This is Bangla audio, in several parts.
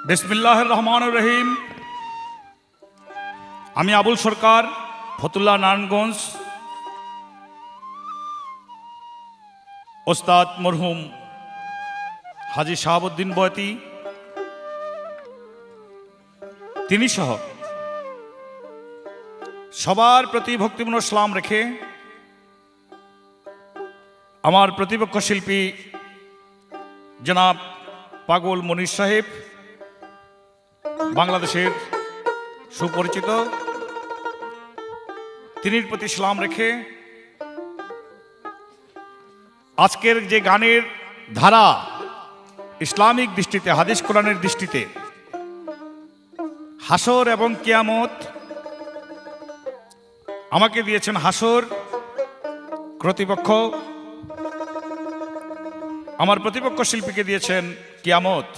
বিসমিল্লাহির রহমানির রহিম। আমি আবুল সরকার, ফতুল্লাহ নারায়ণগঞ্জ। ওস্তাদ মরহুম হাজী শাহাবুদ্দিন বয়াতি তিনি সহ সবার প্রতি ভক্তিপূর্ণ সালাম রেখে আমার প্রতিপক্ষ শিল্পী জনাব পাগল মনির সাহেব, বাংলাদেশের সুপরিচিত, তিনির প্রতি সালাম রেখে আজকের যে গানের ধারা ইসলামিক দৃষ্টিতে, হাদিস কোরআনের দৃষ্টিতে হাসর এবং কিয়ামত আমাকে দিয়েছেন হাসর কর্তৃপক্ষ, আমার প্রতিপক্ষ শিল্পীকে দিয়েছেন কিয়ামত।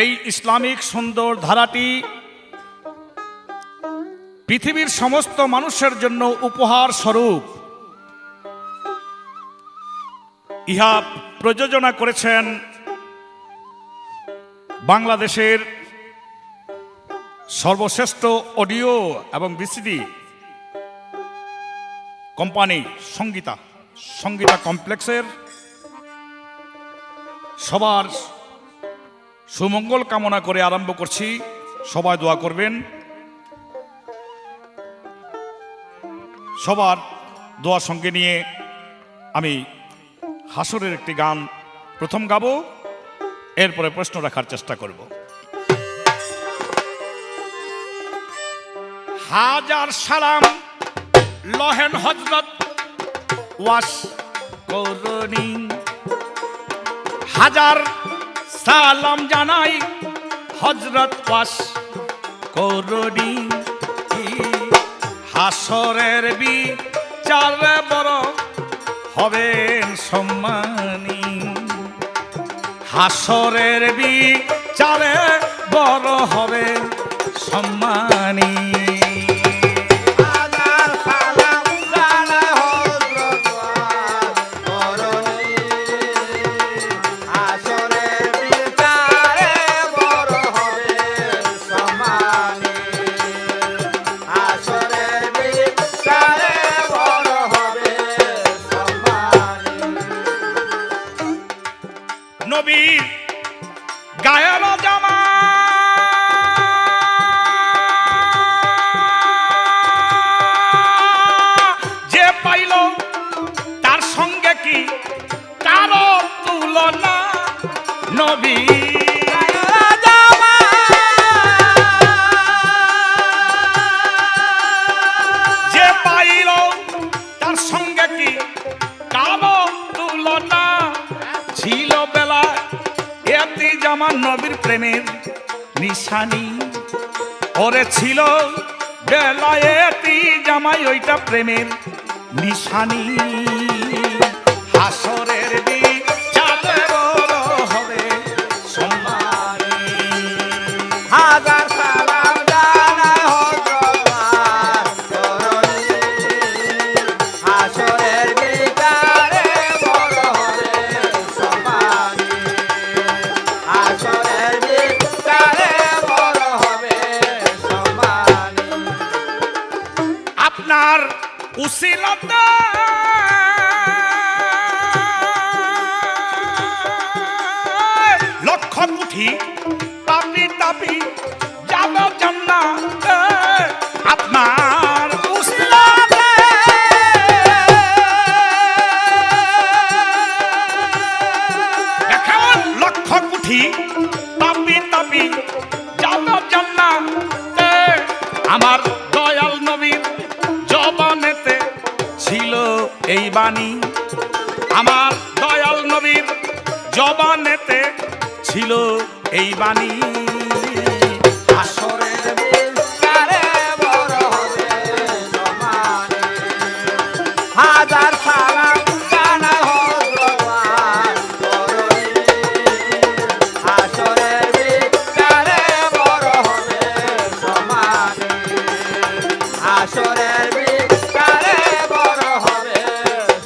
এই ইসলামিক সুন্দর ধারাটি পৃথিবীর সমস্ত মানুষের জন্য উপহার স্বরূপ। ইহা প্রযোজনা করেছেন বাংলাদেশের সর্বশ্রেষ্ঠ অডিও এবং ভিসিডি কোম্পানি সঙ্গীতা কমপ্লেক্সের। সবার সুমঙ্গল কামনা করে আরম্ভ করছি, সবাই দোয়া করবেন। সবার দোয়া সঙ্গে নিয়ে আমি হাসরের একটি গান প্রথম গাবো, এরপরে প্রশ্ন রাখার চেষ্টা করব। হাজার সালাম লহেন হযরত ওয়াস করুনি, হাজার সালাম জানাই হযরত ওয়াস করুনি। হাসরের বিচারে বড় হবেন সম্মানী, হাসরের বিচারে বড় হবে সম্মানী। নবীর গায়ের জামা যে পাইল তার সঙ্গে কি কারো তুলনা। নবী যে পাইল তার সঙ্গে কি কারো তুলনা। ছিল বেলা এতি জামান নবীর প্রেমের নিশানি, ওরে ছিল বেলা এতি জামাই ওইটা প্রেমের নিশানি। হাসরের বিচারে বড় হবে সম্মানী, হাজার সালাম জানাই হযরত করুনি। হাসরের বিচারে বড় হবে সম্মানী, হাসরের বিচারে বড় হবে সম্মানী। আপনার উসিলাতে লক্ষ কোটি পাপী তাপী যাবে জান্নাতে। আপনার উসিলাতে এখন লক্ষ কোটি পাপী তাপী যাবে জান্নাতে। আমার দয়াল নবীর জবানেতে ছিল এই বাণী, আমার দয়াল নবীর জবানেতে ছিল এই বাণী। হাসরের বিচারে বড় হবে সম্মানী, হাজার সালাম জানাই হযরত ওয়াস করুনি। হাসরের বিচারে বড় হবে সম্মানী, হাসরের বিচারে বড় হবে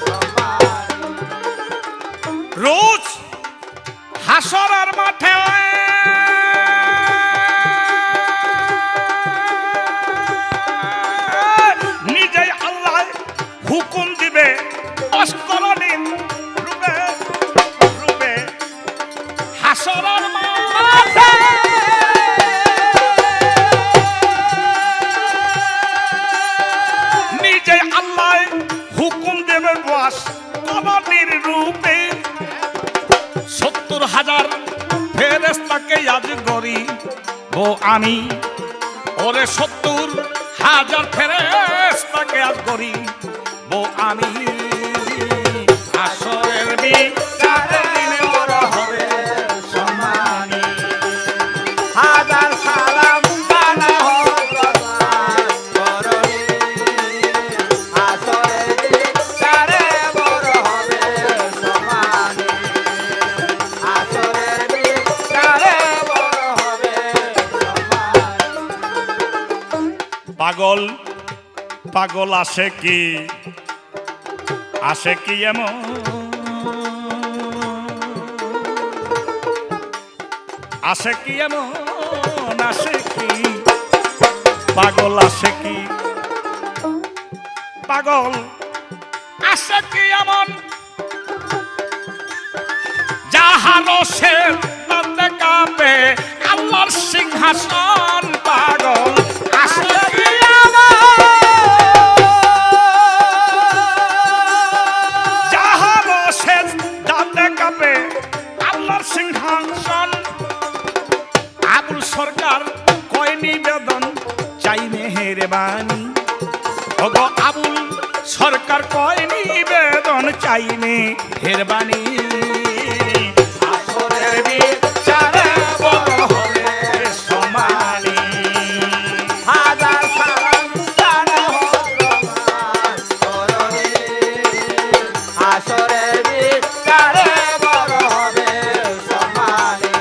সম্মানী। রোজ হাসরের মাঠে নিজেই আল্লাহ হুকুম দিবে অস্করণীর রূপে রূপে হাসরের মাঠে নিজেই আল্লাহ হুকুম দেবে অস্করণীর রূপে 70,000 ফেরেশতাকে আজ গরি ও আমি ওরে 70,000 ফেরেশতাকে আজ গরি ও আমি হাসরের বিচারে দিনে ওরা হবে সম্মানী হাজার সালাম জানা হোক করণী হাসরের বিচারে বড় হবে সম্মানী হাসরের বিচারে বড় হবে সম্মানী পাগল পাগল আসে কি এমন আসে কি এমন আসে কি পাগল আসে কি পাগল আসে কি এমন যাহারো সে তাতে কাঁপে আল্লাহর সিংহাসন পাগল আসে কি যাহারো সে তাতে কাঁপে আল্লাহর সিংহাসন আবুল সরকার কয় নিবেদন চাই মেহেরবানি ওগো আবুল সরকার কয় নিবেদন চাই মেহেরবানি হাসরের বিচারে বড় হবে সম্মানী হাজার সালাম জানা হোক করণী হাসরের বিচারে বড় হবে সম্মানী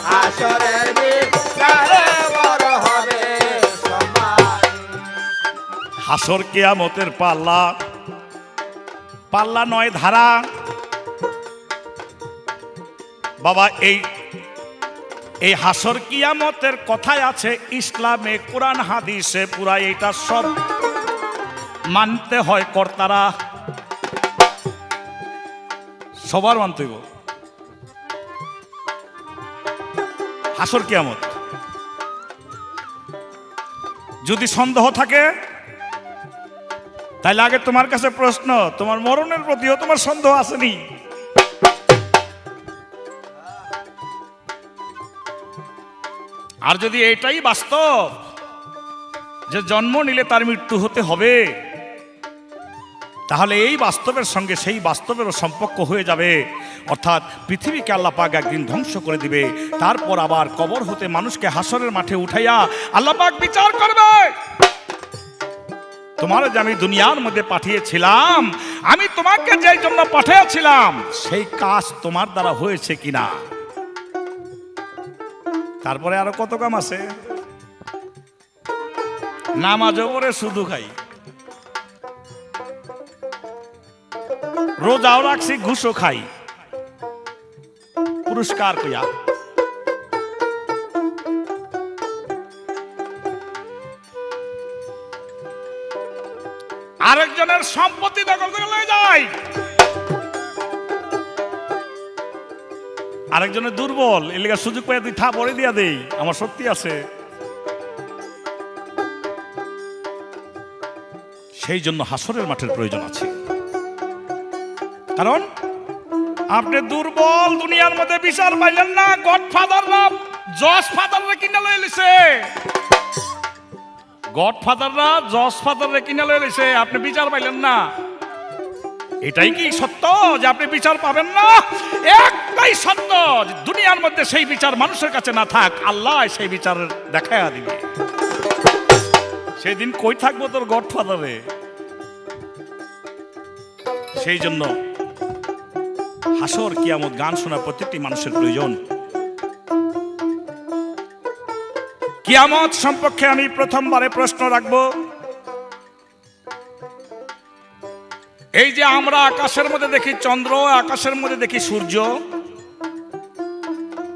হাসরের বিচারে বড় হবে সম্মানী হাসর কিয়ামতের পাল্লা পাল্লা নয় ধারা বাবা এই হাসর কিয়ামতের কথাই আছে ইসলামে কোরআন হাদিসে পুরা এটা সব মানতে হয় কর্তারা সবার মানতে হইব হাসর কিয়ামত যদি সন্দেহ থাকে তাইলে আগে তোমার কাছে প্রশ্ন তোমার মরণের প্রতিও তোমার সন্দেহ আসেনি আর যদি এটাই বাস্তব যে জন্ম নিলে তার মৃত্যু হতে হবে তাহলে এই বাস্তবের সঙ্গে সেই বাস্তবেরও সম্পর্ক হয়ে যাবে অর্থাৎ পৃথিবীকে আল্লাহ পাক একদিন ধ্বংস করে দিবে তারপর আবার কবর হতে মানুষকে হাসরের মাঠে উঠাইয়া আল্লাহ পাক বিচার করবে তোমার যে আমি দুনিয়ার মধ্যে পাঠিয়েছিলাম আমি তোমাকে যেই জন্য পাঠিয়েছিলাম সেই কাজ তোমার দ্বারা হয়েছে কিনা তারপরে আরো কত কাম আছে নামাজও পড়ে শুধু খাই রোজাও রাখছি ঘুষও খাই পুরস্কার কইয়া আরেকজনের সম্পত্তি দখল করে লয়ে যায় আরেকজনের দুর্বল এর লেগে সুযোগ পেয়ে তুই থা পরে দিয়া দেই আমার শক্তি আছে সেই জন্য হাসরের মাঠের প্রয়োজন আছে কারণ আপনি দুর্বল দুনিয়ার মধ্যে বিচার পাইলেন না গডফাদাররা জজ ফাদাররা কিনা লয়ে লিছে গডফাদাররা জজ ফাদাররা কিনা লয়ে লিছে আপনি বিচার পাইলেন না এটাই কি সত্য যে আপনি বিচার পাবেন না একটাই সত্য দুনিয়ার মধ্যে সেই বিচার মানুষের কাছে না থাক আল্লাহ সেই বিচার দেখায়া দিবে সেই দিন কই থাকবো তোর গডফাদারে সেই জন্য হাসর কিয়ামত গান শোনা প্রত্যেকটি মানুষের প্রয়োজন কিয়ামত সম্পর্কে আমি প্রথমবারে প্রশ্ন রাখব এই যে আমরা আকাশের মধ্যে দেখি চন্দ্র আকাশের মধ্যে দেখি সূর্য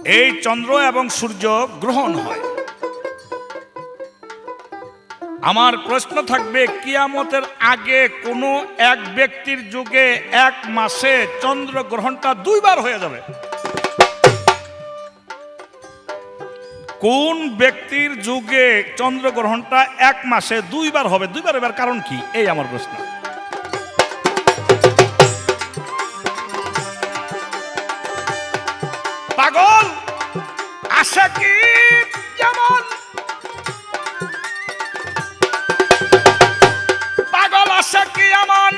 এই চন্দ্র এবং সূর্য গ্রহণ হয়। আমার প্রশ্ন থাকবে, কিয়ামতের আগে কোনো এক ব্যক্তির যুগে এক মাসে চন্দ্র গ্রহণটা দুইবার হয়ে যাবে? কোন ব্যক্তির যুগে চন্দ্র গ্রহণটা এক মাসে দুইবার হবে? দুইবার এবার কারণ কি? এই আমার প্রশ্ন। পাগল আশা কি যেমন, পাগল আশা কি এমন,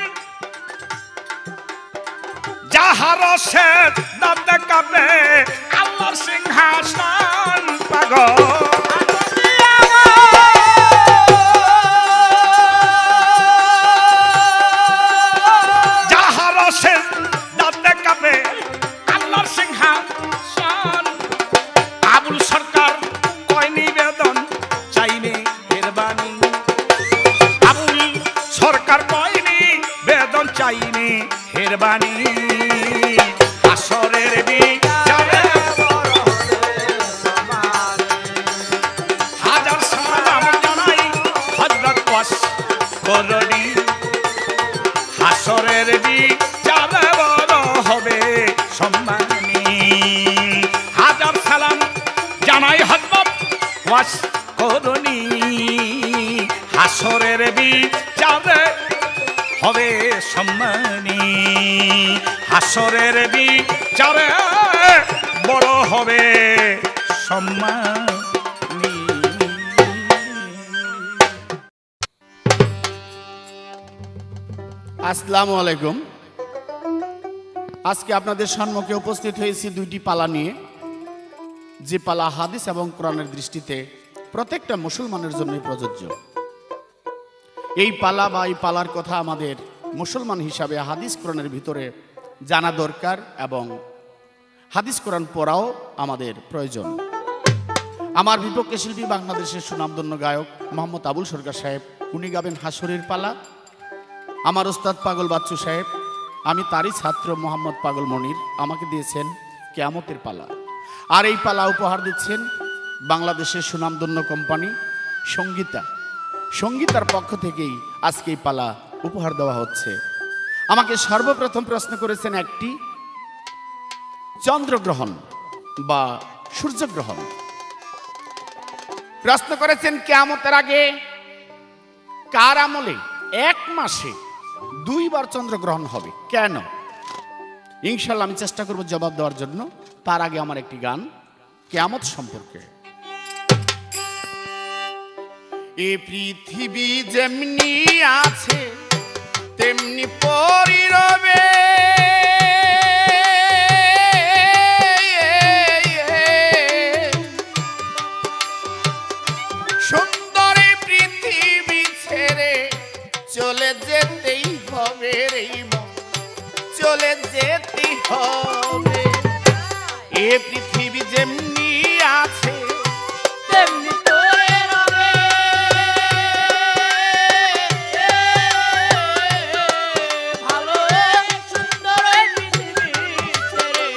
যাহার শেষ দাঁত দেখাবে আল্লাহর সিংহাসন। পাগল যাহার শেষ দাঁত দেখাবে আল্লাহর সিংহাসন। আবুল সরকার কয় নিবেদন চাইনে মেহরবানি, আবুল সরকার কয় নিবেদন চাইনে মেহরবানি। আসরের বিচারে হাজার সালাম জানাই হযরত ওয়াস করণী। আসরের বিচারে বড় হবে সম্মানী। হাজার সালাম জানাই হযরত ওয়াস করণী। হাসরের বিচারে হবে সম্মানী। হাসরের বিচারে বড় হবে সম্মানী। আসসালামু আলাইকুম। আজকে আপনাদের সম্মুখে উপস্থিত হয়েছি দুইটি পালা নিয়ে, যে পালা হাদিস এবং কোরআনের দৃষ্টিতে প্রত্যেকটা মুসলমানের জন্যই প্রযোজ্য। এই পালা বা এই পালার কথা আমাদের মুসলমান হিসাবে হাদিস কোরআনের ভিতরে জানা দরকার এবং হাদিস কোরআন পড়াও আমাদের প্রয়োজন। আমার বিপক্ষে শিল্পী বাংলাদেশের সুনামধন্য গায়ক মোহাম্মদ আবুল সরকার সাহেব, উনি গাবেন হাসরের পালা। আমার ওস্তাদ পাগল বাচ্চু সাহেব, আমি তারই ছাত্র মোহাম্মদ পাগল মনির, আমাকে দিয়েছেন কিয়ামতের পালা। আর এই পালা উপহার দিচ্ছেন বাংলাদেশের সুনামধন্য কোম্পানি সঙ্গীতার পক্ষ থেকেই আজকে এই পালা উপহার দেওয়া হচ্ছে। আমাকে সর্বপ্রথম প্রশ্ন করেছেন একটি, চন্দ্রগ্রহণ বা সূর্যগ্রহণ। প্রশ্ন করেছেন কিয়ামতের আগে কার আমলে এক মাসে দুইবার চন্দ্রগ্রহণ হবে, কেন? ইনশাল্লাহ আমি চেষ্টা করব জবাব দেওয়ার জন্য। তার আগে আমার একটি গান কিয়ামত সম্পর্কে। এ পৃথিবী যেমনি আছে তেমনি পরি রবে, সুন্দর পৃথিবী ছেড়ে চলে যেতেই হবে রে মন, চলে যেতেই হবে। এ পৃথিবী যেমনি আছে তেমনি পড়ে রবে, ভালো সুন্দর পৃথিবী ছেড়ে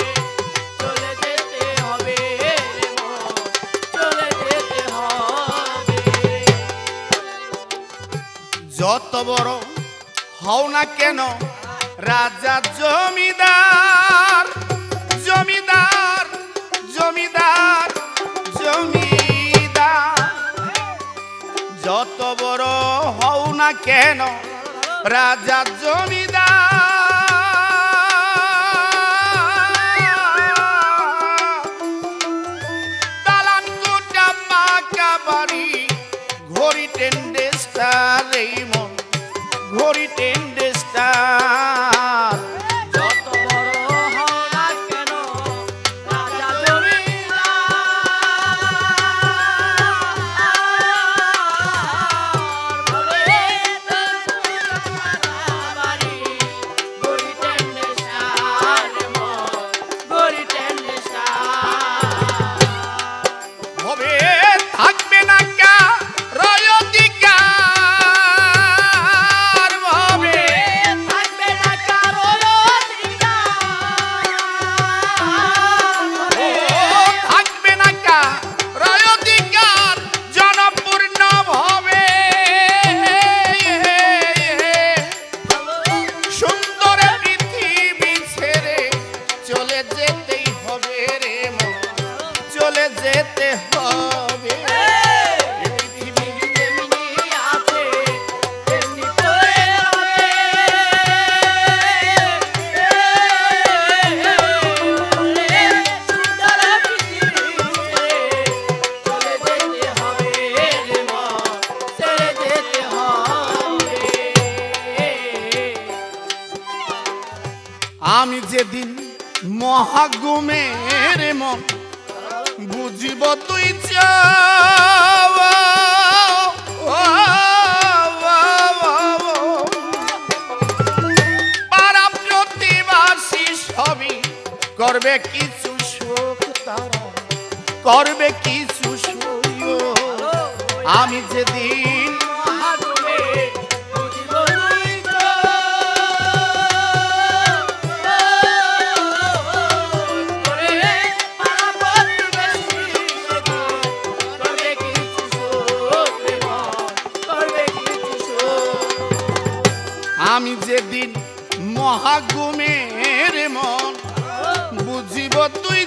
চলে যেতে হবে রে মন, চলে যেতে হবে। যত বড় হও না কেন রাজা জমিদার, জমিদার জমিদার জমিদার, যত বড় হও না কেন রাজা জমিদার, দালান দুটা পাকা বাড়ি ঘড়ি টেন্ডেস্টার এই মন, ঘড়ি টেন্ডেস্টার, যত বড় হও না কেন রাজা জমিদার, আমি যেদিন মহাগুমের মন বুঝিব তুই পাড়া প্রতিবাসী সবই করবে কিছু শোক, তারা করবে কিছু শোক। আমি যেদিন আমি যেদিন মহাগুমের মন বুঝিব তুই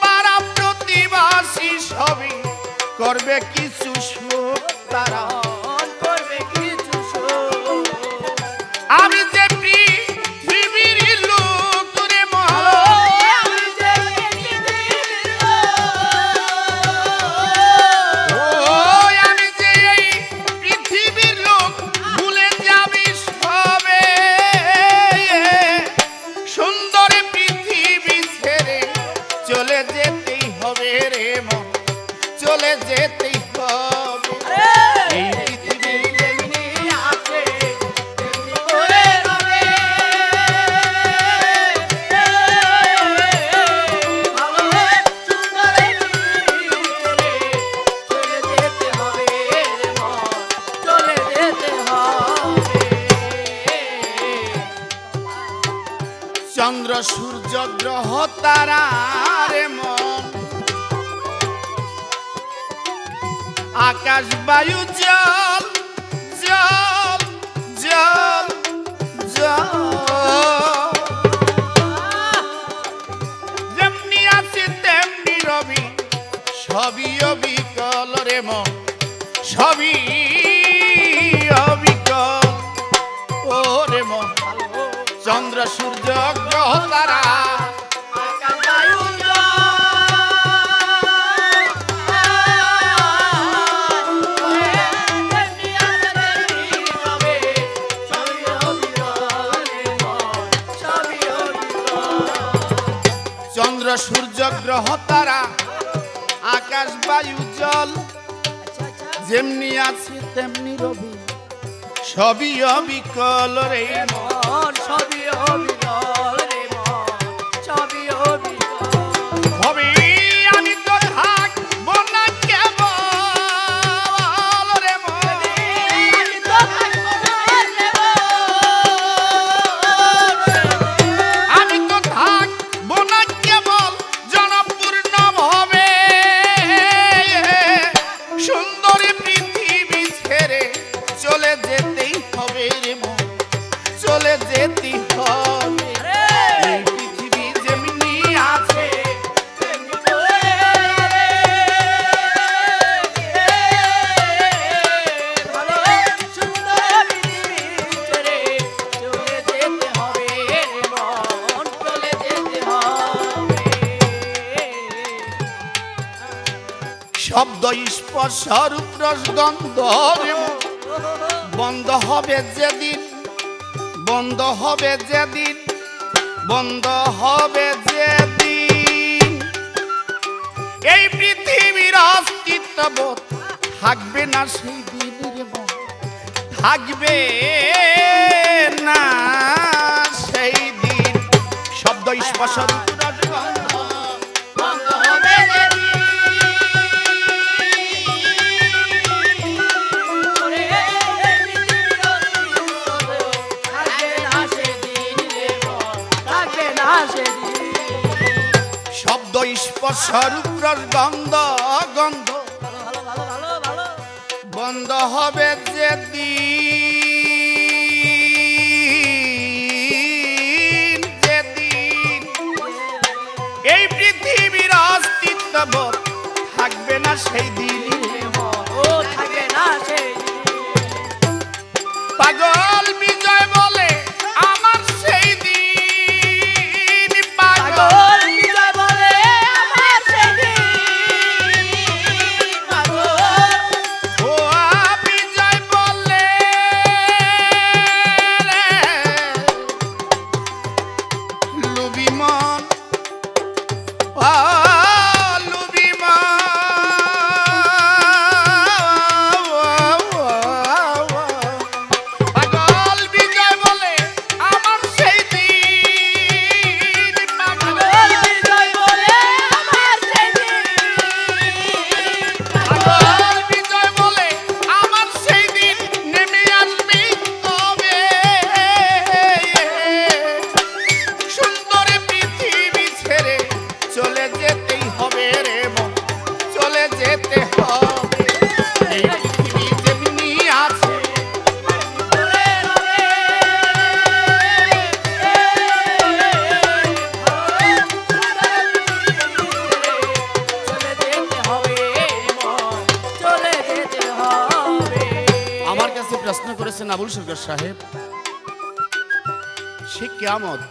পাড়া প্রতিবাসী সবই করবে কিছু শোক, তারা করবে কিছু শোক। আমি যে পৃথিবীর লোক রে আমি যে এই পৃথিবীর লোক ভুলে যাবি সবে, সুন্দর পৃথিবী ছেড়ে চলে যেতেই হবে রে মন, চলে যেতেই হবে। এই পৃথিবী যেমনি আছে তেমনি করে রবে। সুন্দর চলে যেতে হবে রে মন, চলে যেতে হবে। চন্দ্র সূর্য গ্রহ তারা রে মন, আকাশ বায়ু জল জল জল জল যেমনি আছে তেমনি রবি, সবই অবিকল রে মন, সবই অবিকল। ও রে মন, চন্দ্র সূর্য গ্রহ তারা আকাশ বায়ু চন্দ্র সূর্য গ্রহ তারা আকাশ বায়ু জল যেমনি আছে তেমনি রবি, সবই অবিকল রে মন, সবই অবিকল রে মন, সবই অবিকল। হবে আমি তো থাকবো না কেবল রে মন, আমি তো থাকবো না আমি তো থাকবো না কেবল জনপূর্ণ হবে। সুন্দরী পৃথিবী ছেড়ে চলে যেতেই হবে রে মন, চলে যেতেই হবে। এই পৃথিবী যেমনি আছে তেমনি করে রবে। ভালো সুন্দর পৃথিবী ছেড়ে চলে যেতে হবে রে মন, চলে যেতে হবে। শব্দ স্পর্শ রূপ রস গন্ধ রে মন, বন্ধ হবে যেদিন, বন্ধ হবে যেদিন, বন্ধ হবে যেদিন এই পৃথিবীর অস্তিত্ব থাকবে না সেই দিন রে মন, থাকবে না সেই দিন। শব্দ স্পর্শ রূপ রস গন্ধ বন্ধ হবে যেদিন, শব্দ স্পর্শ রূপ রস গন্ধ গন্ধ বন্ধ হবে যেদিন, যেদিন এই পৃথিবীর অস্তিত্ব থাকবে না সেই দিন, ও থাকবে না সেই পাগল বিজয় বলে আমার সেই দিন, পাগল বিজয় বলে আমার সেই দিন, পাগল ও বিজয় বলে কাছে প্রশ্ন করেছেন আবুল সরকার সাহেব, সে কিয়ামত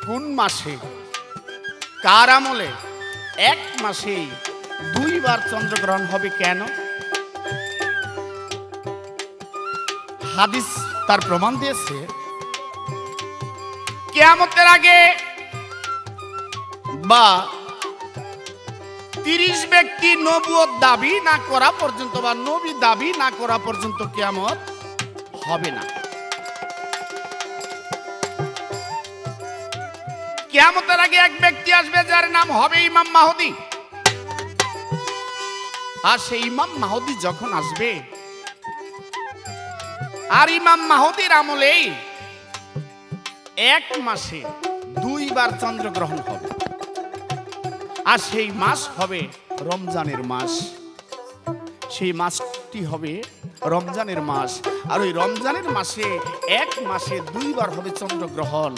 কোন মাসে, কার আমলে এক মাসে দুইবার চন্দ্রগ্রহণ হবে কেন? হাদিস তার প্রমাণ দিয়েছে, কিয়ামতের আগে বা 30 ব্যক্তি নবুয়ত দাবি না করা পর্যন্ত বা নবী দাবি না করা পর্যন্ত কিয়ামত হবে না। কিয়ামতের আগে এক ব্যক্তি আসবে যার নাম হবে ইমাম মাহদী। আর সেই ইমাম মাহদী যখন আসবে, আর ইমাম মাহদীর আমলেই এক মাসে দুইবার চন্দ্রগ্রহণ হবে, আর সেই মাস হবে রমজানের মাস। সেই মাসটি হবে রমজানের মাস, আর ওই রমজানের মাসে এক মাসে দুইবার হবে চন্দ্রগ্রহণ।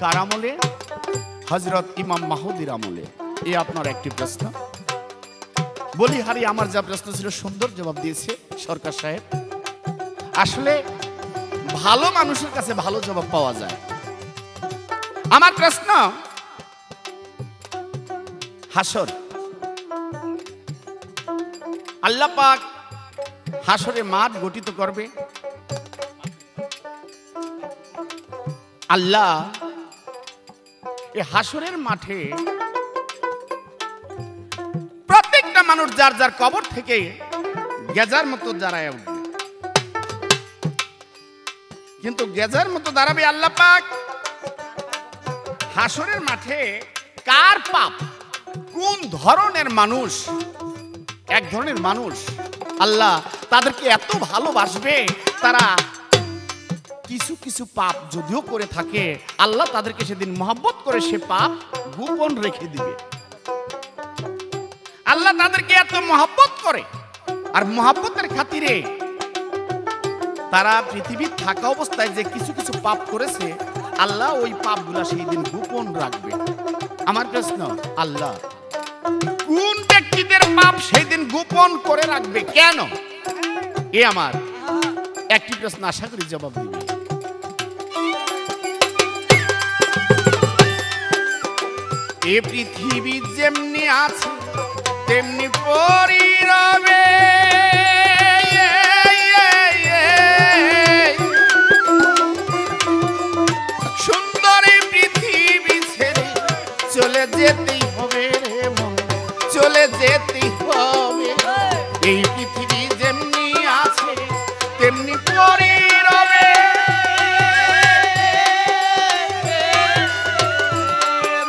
কার আমলে? হযরত ইমাম মাহদীর আমলে। এই আপনার একটি প্রশ্ন। বলি হারি, আমার যা প্রশ্ন ছিল সুন্দর জবাব দিয়েছে সরকার সাহেব। আসলে ভালো মানুষের কাছে ভালো জবাব পাওয়া যায়। আমার প্রশ্ন, হাসর, আল্লাহ পাক হাসরে মাঠ গঠিত করবে। আল্লাহ এই হাসরের মাঠে প্রত্যেকটা মানুষ যার যার কবর থেকে গেজার মতো দাঁড়ায় উঠবে। কিন্তু গেজার মতো দাঁড়াবে আল্লাহ পাক হাসরের মাঠে। কার পাপ, কোন ধরনের মানুষ, এক ধরনের মানুষ আল্লাহ তাদেরকে এত ভালোবাসবে, তারা কিছু কিছু পাপ যদিও করে থাকে, আল্লাহ তাদেরকে সেদিন মহব্বত করে সে পাপ গোপন রেখে দিবে। আল্লাহ তাদেরকে এত মহব্বত করে, আর মহব্বতের খাতিরে তারা পৃথিবীর থাকা অবস্থায় যে কিছু কিছু পাপ করেছে, আল্লাহ ওই পাপগুলা সেই দিন গোপন রাখবে। আমার প্রশ্ন, আল্লাহ কোন ব্যক্তিদের পাপ সেই দিন গোপন করে রাখবে কেন? এ আমার একটি প্রশ্ন, আশা করি জবাব দিবে। এ পৃথিবী যেমনি আছে তেমনি পরি রবে, সুন্দর এই পৃথিবী ছেড়ে চলে যেতেই হবে রে মন, চলে যেতেই হবে। এই পৃথিবী যেমনি আছে তেমনি পরি রবে।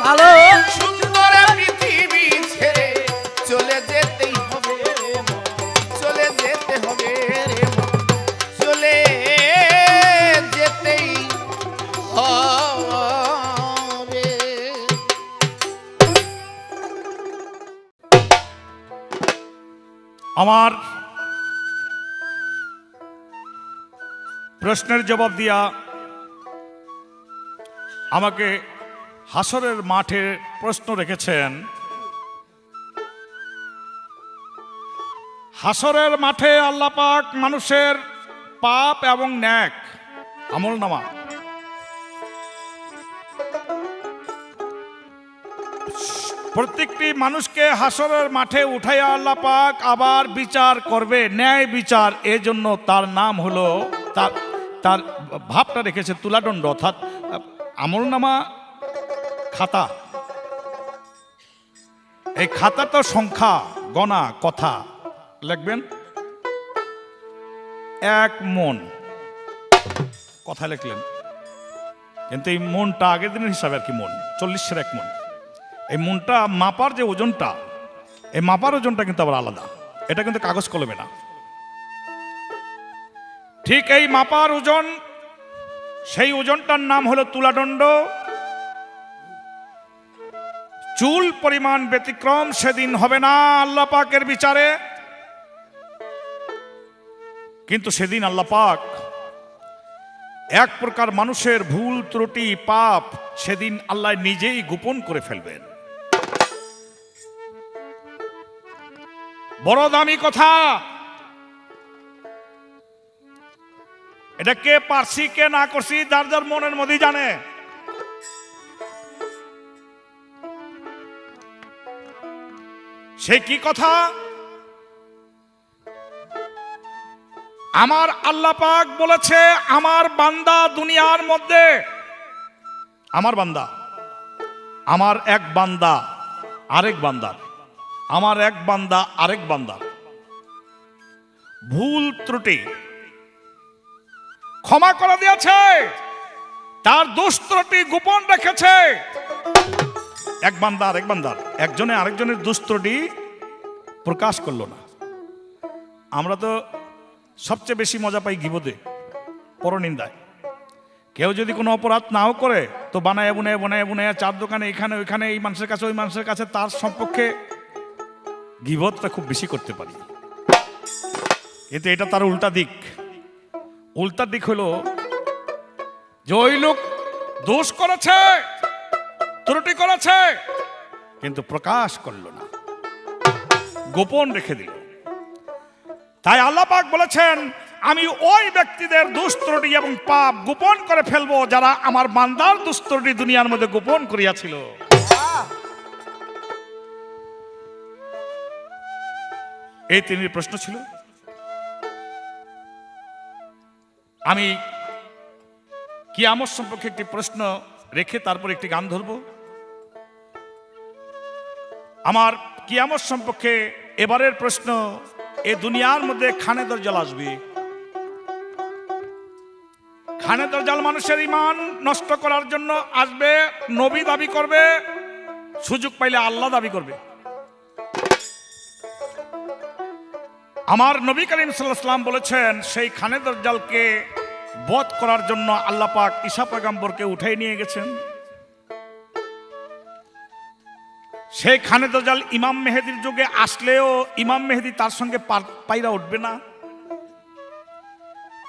ভালো সুন্দর পৃথিবী ছেড়ে চলে যেতেই হবে রে মন, চলে যেতে হবে রে মন, চলে যেতেই হবে। আমার প্রশ্নের জবাব দিয়া আমাকে হাসরের মাঠে প্রশ্ন রেখেছেন। হাসরের মাঠে আল্লাহ পাক মানুষের পাপ এবং ন্যাক আমলনামা প্রত্যেকটি মানুষকে হাসরের মাঠে উঠাইয়া আল্লাহ পাক আবার বিচার করবে, ন্যায় বিচার। এজন্য তার নাম হলো, তার ভাবটা রেখেছে তুলাদণ্ড, অর্থাৎ আমলনামা খাতা। এই খাতা তো সংখ্যা গণা কথা লিখবেন, 1 মন কথা লিখলেন, কিন্তু এই মনটা আগের দিনের হিসাবে আর কি মন, 40-এর 1 মন। এই মনটা মাপার যে ওজনটা, এই মাপার ওজনটা কিন্তু আবার আলাদা, এটা কিন্তু কাগজ কলমে না। ঠিক এই মাপার ওজন, সেই ওজনটার নাম হলো তুলাদণ্ড। চুল পরিমাণ ব্যতিক্রম সেদিন হবে না আল্লাহ পাকের বিচারে। কিন্তু সেদিন আল্লাহ পাক এক প্রকার মানুষের ভুল ত্রুটি পাপ সেদিন আল্লাহ নিজেই গোপন করে ফেলবেন। বড় দামি কথা, এটা কে পারছি কে না করছি যার যার মনের মধ্যেই জানে। সে কি কথা? আমার আল্লাহ পাক বলেছে আমার বান্দা দুনিয়ার মধ্যে, আমার বান্দা, আমার এক বান্দা আরেক বান্দার, আমার এক বান্দা আরেক বান্দার ভুল ত্রুটি ক্ষমা করে দিয়েছে, তার দোষ ত্রুটি গোপন রেখেছে। এক বান্দা আরেক বান্দার, একজনে আরেকজনের দোষ ত্রুটি প্রকাশ করলো না। আমরা তো সবচেয়ে বেশি মজা পাই গীবতে, পরনিন্দায়। কেউ যদি কোনো অপরাধ নাও করে তো বানায় বুনায় চার দোকানে এখানে ওইখানে, এই মানুষের কাছে ওই মানুষের কাছে তার সম্পর্কে গীবতটা খুব বেশি করতে পারি। এতে এটা তার উল্টা দিক। উল্টা দিক হলো যে ওই লোক দোষ করেছে, ত্রুটি করেছে, কিন্তু প্রকাশ করলো না, গোপন রেখে দিল। তাই আল্লাহ পাক বলেছেন আমি ওই ব্যক্তিদের দোষ ত্রুটি এবং পাপ গোপন করে ফেলবো যারা আমার বান্দার দোষ ত্রুটি দুনিয়ার মধ্যে গোপন করিয়াছিল। এই তিনটি প্রশ্ন ছিল। আমি কিয়ামত সম্পর্কে একটি প্রশ্ন রেখে তারপর একটি গান ধরব। আমার কিয়ামত সম্পর্কে এবারের প্রশ্ন, এ দুনিয়ার মধ্যে খানে দরজাল আসবে। খানে দরজাল মানুষের ঈমান নষ্ট করার জন্য আসবে, নবী দাবি করবে, সুযোগ পাইলে আল্লাহ দাবি করবে। আমার নবী করিম সাল্লাল্লাহু আলাইহি ওয়াসাল্লাম বলেছেন সেই খানে দরজালকে বধ করার জন্য আল্লাহ পাক ঈসা পয়গম্বরকে উঠাই নিয়ে গেছেন। সেই খানে দরজাল ইমাম মেহেদির যুগে আসলেও ইমাম মেহেদি তার সঙ্গে পাইরা উঠবে না।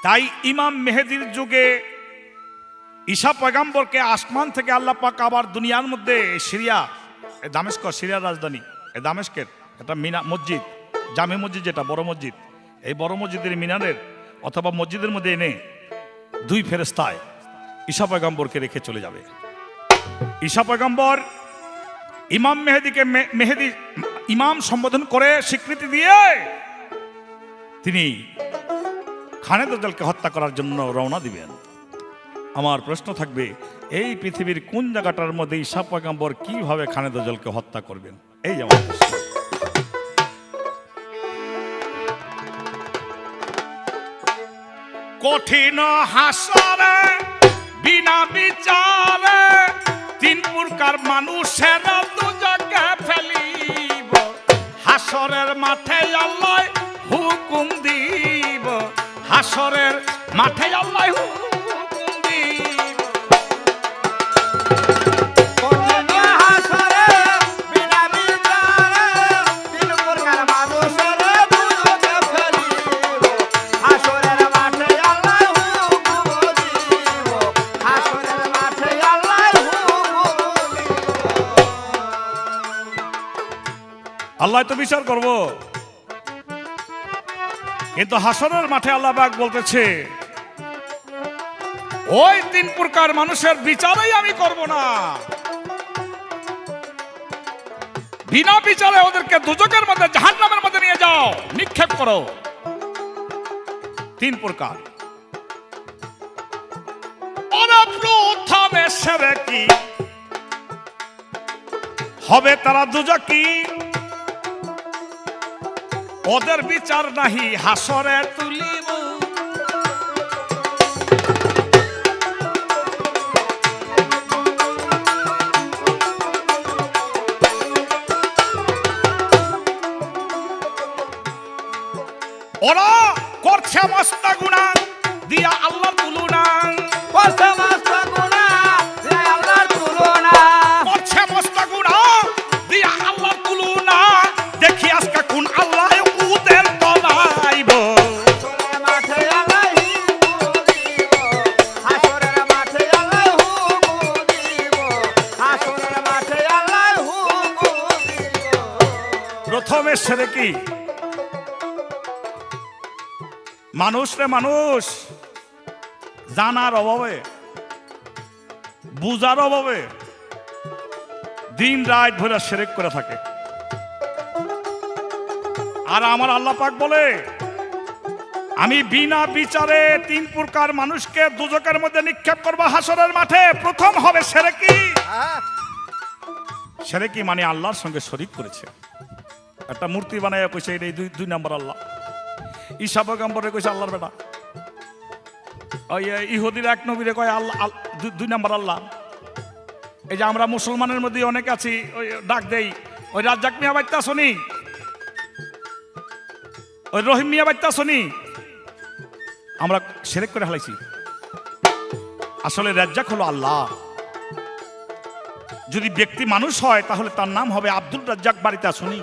তাই ইমাম মেহেদির যুগে ঈসা পয়গম্বরকে আসমান থেকে আল্লাহ পাক আবার দুনিয়ার মধ্যে সিরিয়া, দামেস্ক সিরিয়ার রাজধানী দামেস্কের একটা মসজিদ, জামে মসজিদ, যেটা বড় মসজিদ, এই বড় মসজিদের মিনারের অথবা মসজিদের মধ্যে এনে দুই ফেরেশতায় ঈসা পয়গম্বরকে রেখে চলে যাবে। ঈসা পয়গম্বর ইমাম মেহেদিকে মেহেদি ইমাম সম্বোধন করে স্বীকৃতি দিয়ে তিনি খানে দরজালকে হত্যা করার জন্য রওনা দিবেন। আমার প্রশ্ন থাকবে এই পৃথিবীর কোন জায়গাটার মধ্যে ঈসা পয়গম্বর কিভাবে খানে দরজালকে হত্যা করবেন? এই যে আমার প্রশ্ন। কঠিন হাসরে বিনা বিচারে তিন প্রকার মানুষের দুজকে ফেলিব, হাসরের মাঠে আল্লাহ হুকুম দিব, হাসরের মাঠে আল্লাহ হুকুম দিব। আল্লাহ তো বিচার করব, কিন্তু হাসরের মাঠে আল্লাহ পাক বলতেছে ওই তিন প্রকার মানুষের বিচারই আমি করব না, বিনা বিচারে ওদেরকে দুজকের মধ্যে জাহান্নামের মধ্যে নিয়ে যাও, নিক্ষেপ করো। তিন প্রকার। প্রথমে সেরেকি হবে তারা দুজকি, ওদের বিচার নাহি হাসরে তুলিব। ওরা করছে মস্ত গুনাহ দিয়া আল্লাহ তুলনা, করছে মস্ত গুনাহ দিয়া আল্লাহর তুলনা, করছে মস্ত গুনাহ দিয়া আল্লাহ তুলনা। দেখি আজকে কোন আল্লাহ উদের তলাইব। হাসরের মাঠে আল্লাহ হুকুম দিব, হাসরের মাঠে আল্লাহ হুকুম দিব, হাসরের মাঠে আল্লাহ হুকুম দিব। প্রথমে সেরে কি মানুষ রে মানুষ, জানার অভাবে, বুঝার অভাবে দিন রাত ভরে শিরক করে থাকে। আর আমার আল্লাহ পাক বলে, আমি বিনা বিচারে 3 প্রকার মানুষকে দুজকের মধ্যে নিক্ষেপ করব হাসরের মাঠে। প্রথম হবে শিরকি। শিরকি মানে আল্লাহর সঙ্গে শরীক করেছে, একটা মূর্তি বানায় কইছে এই 2 নম্বর আল্লাহ। ঈসা পয়গম্বরে কইছে আল্লাহর বেটা। ওই ইহুদির এক নবীরে কয় আল্লাহ 2 নম্বর আল্লাহ। এই যে আমরা মুসলমানের মধ্যে অনেক আছি, ওই ডাক দেই, ওই রাজ্জাক মিয়া বাইতে আসনি, ওই রহিম মিয়া বাইতে আসনি, আমরা শিরক করে হালাইছি। আসলে রাজ্জাক হলো আল্লাহ। যদি ব্যক্তি মানুষ হয় তাহলে তার নাম হবে আব্দুল রাজ্জাক বাড়িতে আসনি,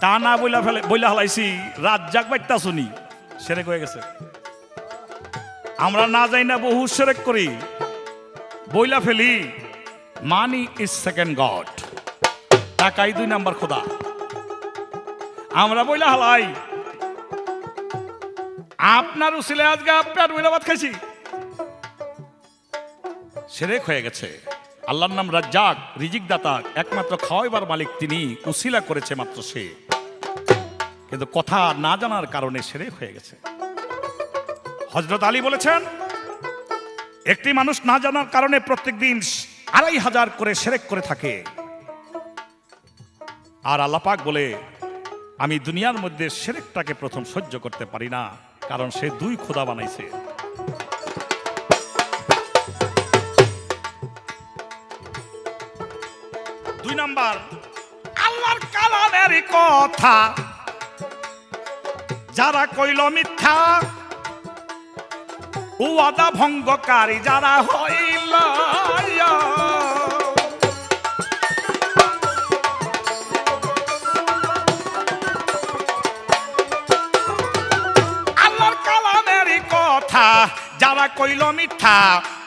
তা না বইলা হালাইছি রাজ্জাক বাইতে আসনি, শিরক হয়ে গেছে। আমরা না যাই না বহু শিরক করি, বইলা ফেলি মানি ইজ সেকেন্ড গড, টাকাই 2 নাম্বার খোদা। আমরা বইলা হালাই আপনার উসিলে আজকে আপনার বইলাবাদ খাইছি, শিরক হয়ে গেছে। আল্লাহর নাম রাজ্জাক, রিজিক দাতা, একমাত্র খাওয়াইবার মালিক তিনি, উসিলা করেছে মাত্র সে, কিন্তু কথা না জানার কারণে শিরক হয়ে গেছে। হযরত আলী বলেছেন, একটি মানুষ না জানার কারণে প্রত্যেকদিন 2500 করে শিরক করে থাকে। আর আল্লাহ পাক বলে, আমি দুনিয়ার মধ্যে শিরকটাকে প্রথম সহ্য করতে পারি না, কারণ সে 2 খোদা বানাইছে। দুই নাম্বার, আল্লাহর কালামের কথা যারা কইল মিথ্যা, ওয়াদা ভঙ্গকারী যারা হইল, আল্লাহর কালামের কথা যারা কইল মিথ্যা,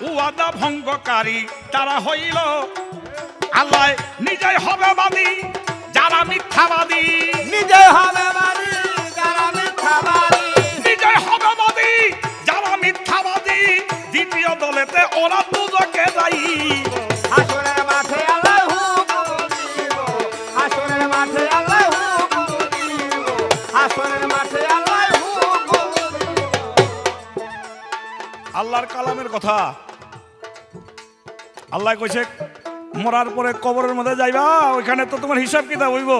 ওয়াদা ভঙ্গকারী তারা হইল। আল্লাহ নিজেই হবে বাদী যারা মিথ্যাবাদী, নিজে হবে বাদী যারা মিথ্যাবাদী, নিজে হবে বাদী যারা মিথ্যাবাদী। দ্বিতীয় দলেতে ওরা দুজকে যাই। হাসরের মাঠে আল্লাহ হুকুম দিব, হাসরের মাঠে আল্লাহ হুকুম দিব, হাসরের মাঠে আল্লাহ হুকুম দিব। আল্লাহর কালামের কথা আল্লাহ কইছে, মরার পরে কবরের মধ্যে যাইবা, ওইখানে তো তোমার হিসাব কিতাব হইব।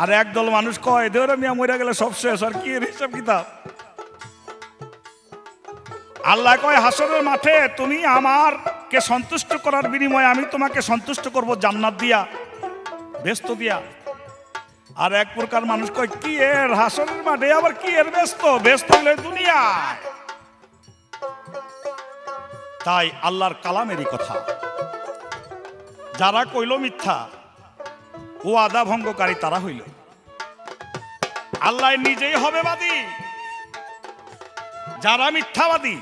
আর একদল মানুষ কয় দেওরে মিয়া মরে গেলে সব শেষ, আর কি এর হিসাব কিতাব। আল্লাহ কয় হাসরের মাঠে তুমি আমারকে সন্তুষ্ট করার বিনিময়ে আমি তোমাকে সন্তুষ্ট করব জান্নাত দিয়া, ব্যস্ত দিয়া। আর এক প্রকার মানুষ কয় কি এর হাসরের মাঠে আবার কি এর ব্যস্ত, ব্যস্ত হইলে দুনিয়া। তাই আল্লাহর কালামেরই কথা যারা কইল মিথ্যা, ও আদা ভঙ্গকারী তারা হইল। আল্লাহ নিজেই হবে বাদী যারা মিথ্যাবাদী,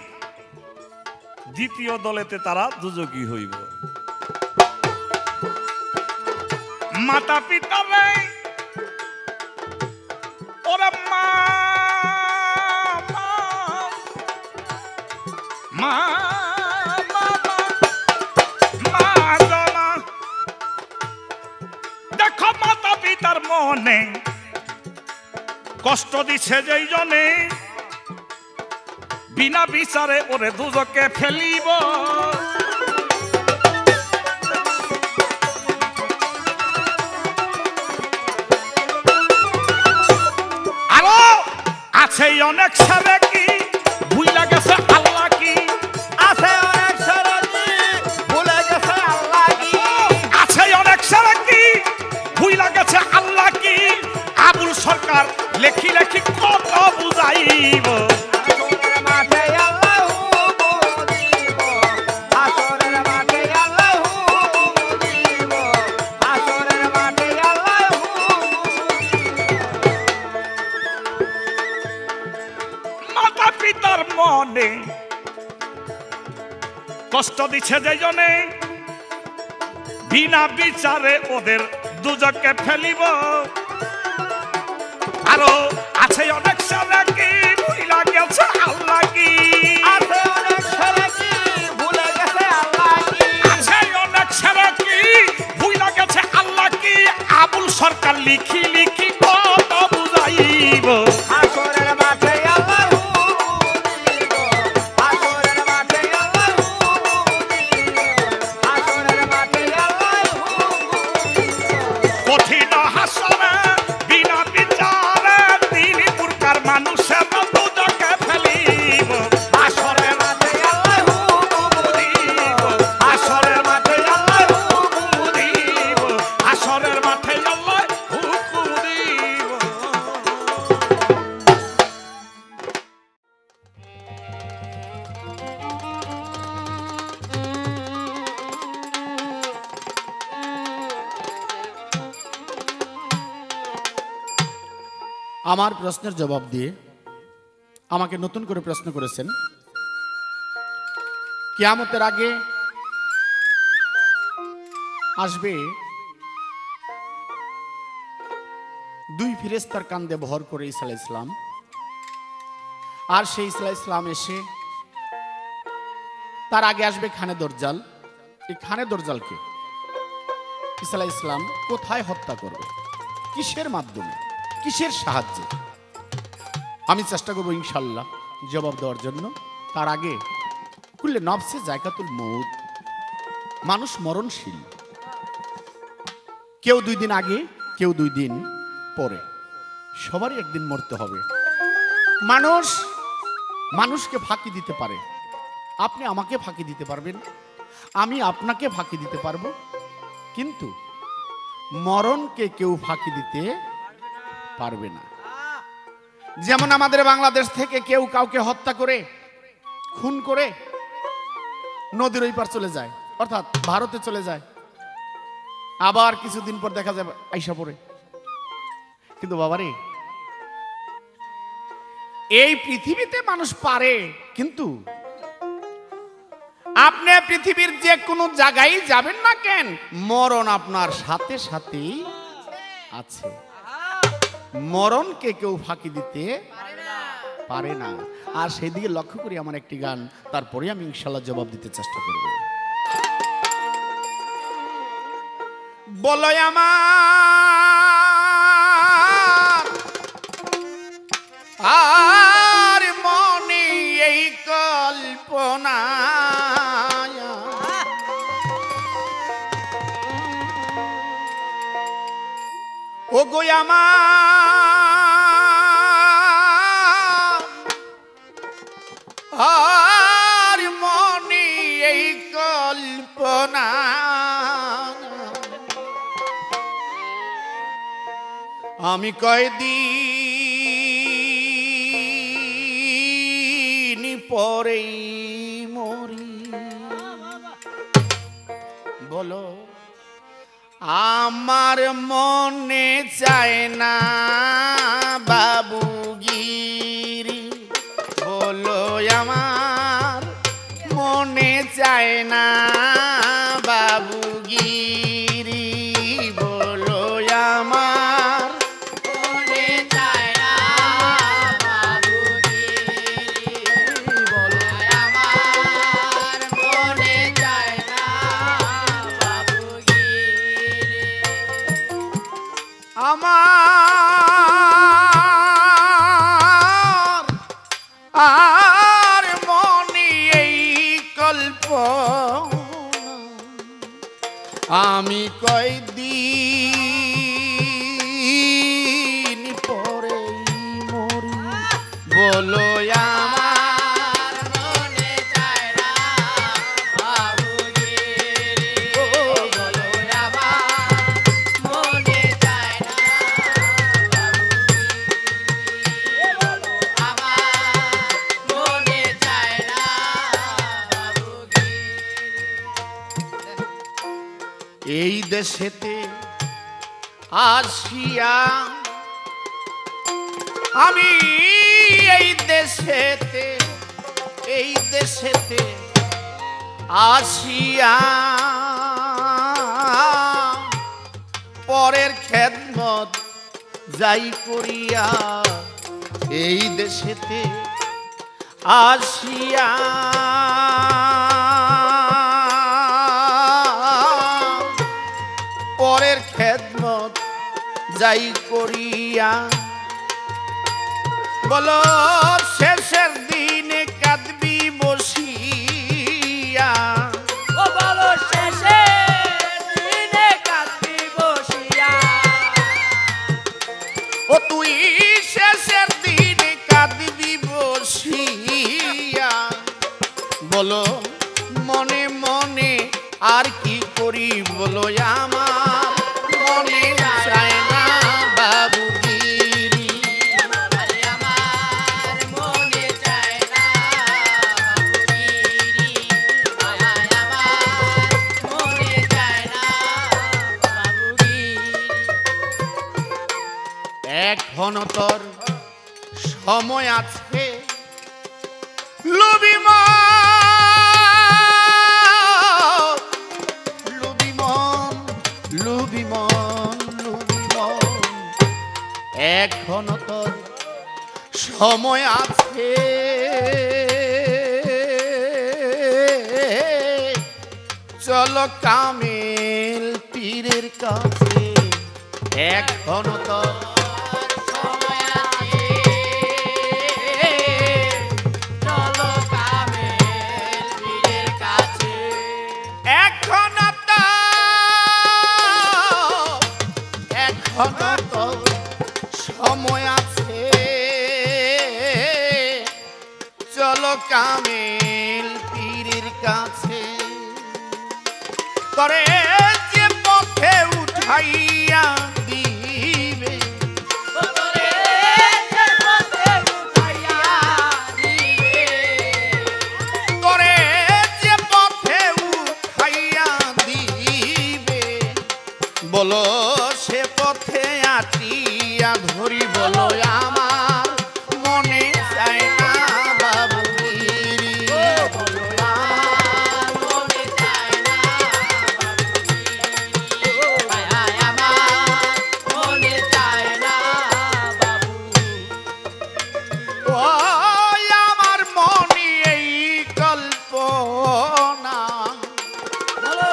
দ্বিতীয় দলেতে তারা দুজকি হইব। মাতা পিতা নেই, ওরা মা মা দেখো মাতা পিতার মনে কষ্ট দিছে যেই জনে, বিনা বিচারে ওরে দুজকে ফেলিব। আরো আছে অনেক ছেলে কি ভুইলা গেছে আল্লাহ কি, আছে অনেক সারাজি ভুলে গেছে আল্লাহ কি, আছে অনেক ছেলে কি ভুইলা গেছে আল্লাহ কি। আবুল সরকার লেখি লেখি কত বুঝাইব। হাসরের মাঠে আল্লাহ হুকুম দিব, হাসরের মাঠে আল্লাহ হুকুম দিব, হাসরের মাঠে আল্লাহ হুকুম দিব। মাতা পিতার মনে কষ্ট দিচ্ছে যে জনে, বিনা বিচারে ওদের দুজকে ফেলিব। আরো আছে অনেক সারা কি ভুইলা গেছে আল্লাহ কি, লিখি লিখি কত বুঝাইব হাসরের মাঠে আল্লাহ দিব হাসরের মাঠে আল্লাহ দিব হাসরের মাঠে আল্লাহ কঠিন হাসরে বিনা বিচারে তিন প্রকার মানুষের দুজকে ফেলিব হাসরের মাঠে আল্লাহ দিব হাসরের মাঠে আল্লাহ দিব হাসরের মাঠে আল্লাহ হুকুম দিব। আমার প্রশ্নের জবাব দিয়ে আমাকে নতুন করে প্রশ্ন করেছেন, কিয়ামতের আগে আসবে দুই ফেরেশতার কাঁধে ভর করে ঈসা আলাইহিস সালাম, আর সেই ঈসা আলাইহিস সালাম এসে তার আগে আসবে খানে দরজাল। এই খানে দরজালকে ঈসা আলাইহিস সালাম কোথায় হত্যা করবে, কিসের মাধ্যমে, কিসের সাহায্যে? আমি চেষ্টা করবো ইনশাল্লাহ জবাব দেওয়ার জন্য। তার আগে কুল্লে নফসে জায়কাতুল মউত, মানুষ মরণশীল, কেউ 2 দিন আগে, কেউ 2 দিন পরে, সবারই একদিন মরতে হবে। মানুষ মানুষকে ফাঁকি দিতে পারে, আপনি আমাকে ফাঁকি দিতে পারবেন, আমি আপনাকে ফাঁকি দিতে পারবো, কিন্তু মরণকে কেউ ফাঁকি দিতে পারবে না। যেমন আমাদের বাংলাদেশ থেকে কেউ কাউকে হত্যা করে, খুন করে নদীর ওই পার চলে যায়, অর্থাৎ ভারতে চলে যায়, আবার কিছুদিন পর দেখা যায় আইসা পড়ে। কিন্তু বাবারে, এই পৃথিবীতে মানুষ পারে, কিন্তু আপনি পৃথিবীর যে কোনো জায়গায় যাবেন না কেন, মরণ আপনার সাথে সাথেই আছে। মরণকে কেউ ফাঁকি দিতে পারে না। আর সেই দিকে লক্ষ্য করি আমার একটি গান, তারপরে আমি ইনশাল্লাহ জবাব দিতে চেষ্টা করব। বলো আমার আর মনে এই কল্পনা, ও গো আমার আর মনে এই কল্পনা, আমি কয়দিন পরেই মরি। বলো আমার মনে চায় না বাবুগিরি, বলো আমার মনে চায় না বাবুগিরি, বলো আমার মনে চায় না বাবুগিরি, বলো আমার মনে চায় না বাবুগিরি, আমার আর মনে এই কল্পনা, আমি কয়দিন পরে মরি, বলো আমার মনে চায় না বাবুগিরি, বলো আমার মনে চায় না বাবুগিরি, বলো আমার মনে চায় না বাবুগিরি। এই দেশেতে আসিয়া আমি এই দেশেতে আসিয়া পরের খেদমত যাই করিয়া, এই দেশেতে আসিয়া পরের খেদমত যাই করিয়া বলো শেষের দিনে কাঁদবি বসিয়া ও বলো শেষে দিনে কাঁদবি বসিয়া ও তুই শেষের দিনে কাঁদবি বসিয়া বলো মনে মনে আর কি করি বলো আমার মনে চায় না বাবুগিরি আমার মনে চায় না বাবুগিরি আমার মনে চায় না বাবুগিরি এখনো তোর সময় আছে লুবি মন লুবি মন লুবি মন লুবি মন এখনো তোর সময় আছে চলো কামেল পীরের কাছে এখনো তোর সময় আছে চলো কামেল পীরের কাছে এখনো তো সময় আছে চলো কামেল পীরের কাছে করে যে পথে উঠাইয়া দিবে ওরে যে পথে উঠাইয়া দিবে করে যে পথে উঠাইয়া দিবে বলো সে পথে আটিয়া ধরি বলো আমার মনে চায় না বাবুগিরি বলো আমার মনে চায় না বাবুগিরি আমার মনে চায় না বাবু ও আমার মনে এই কল্পনা বলো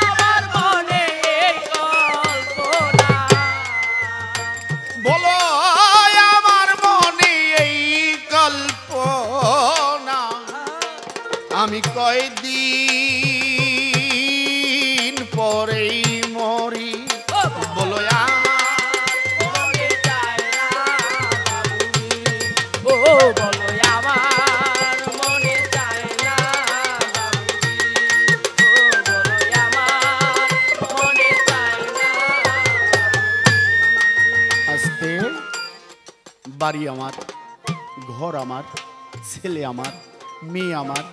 আমার মনে এই কল্পনা বলো আমার মনে এই কল্পনা আমি কয়দিন পরেই মরি বলো মনে চায় না বাবুগিরি ও বলো আমার মনে চায় না বাবুগিরি ও বলো আমার মনে চায় না আজকে বাড়ি আমার ঘর আমার ছেলে আমার মেয়ে আমার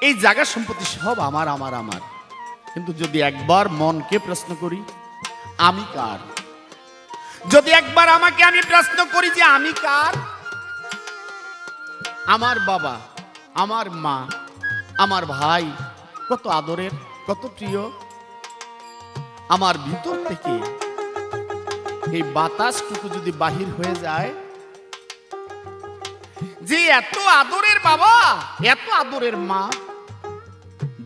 এই জায়গা সম্পত্তি সব আমার আমার আমার কিন্তু যদি একবার মনকে প্রশ্ন করি আমি কার যদি একবার আমাকে আমি প্রশ্ন করি যে আমি কার আমার বাবা আমার মা আমার ভাই কত আদরের কত প্রিয় আমার ভিতর থেকে এই বাতাসটুকু যদি বাহির হয়ে যায় যে এত আদরের বাবা এত আদরের মা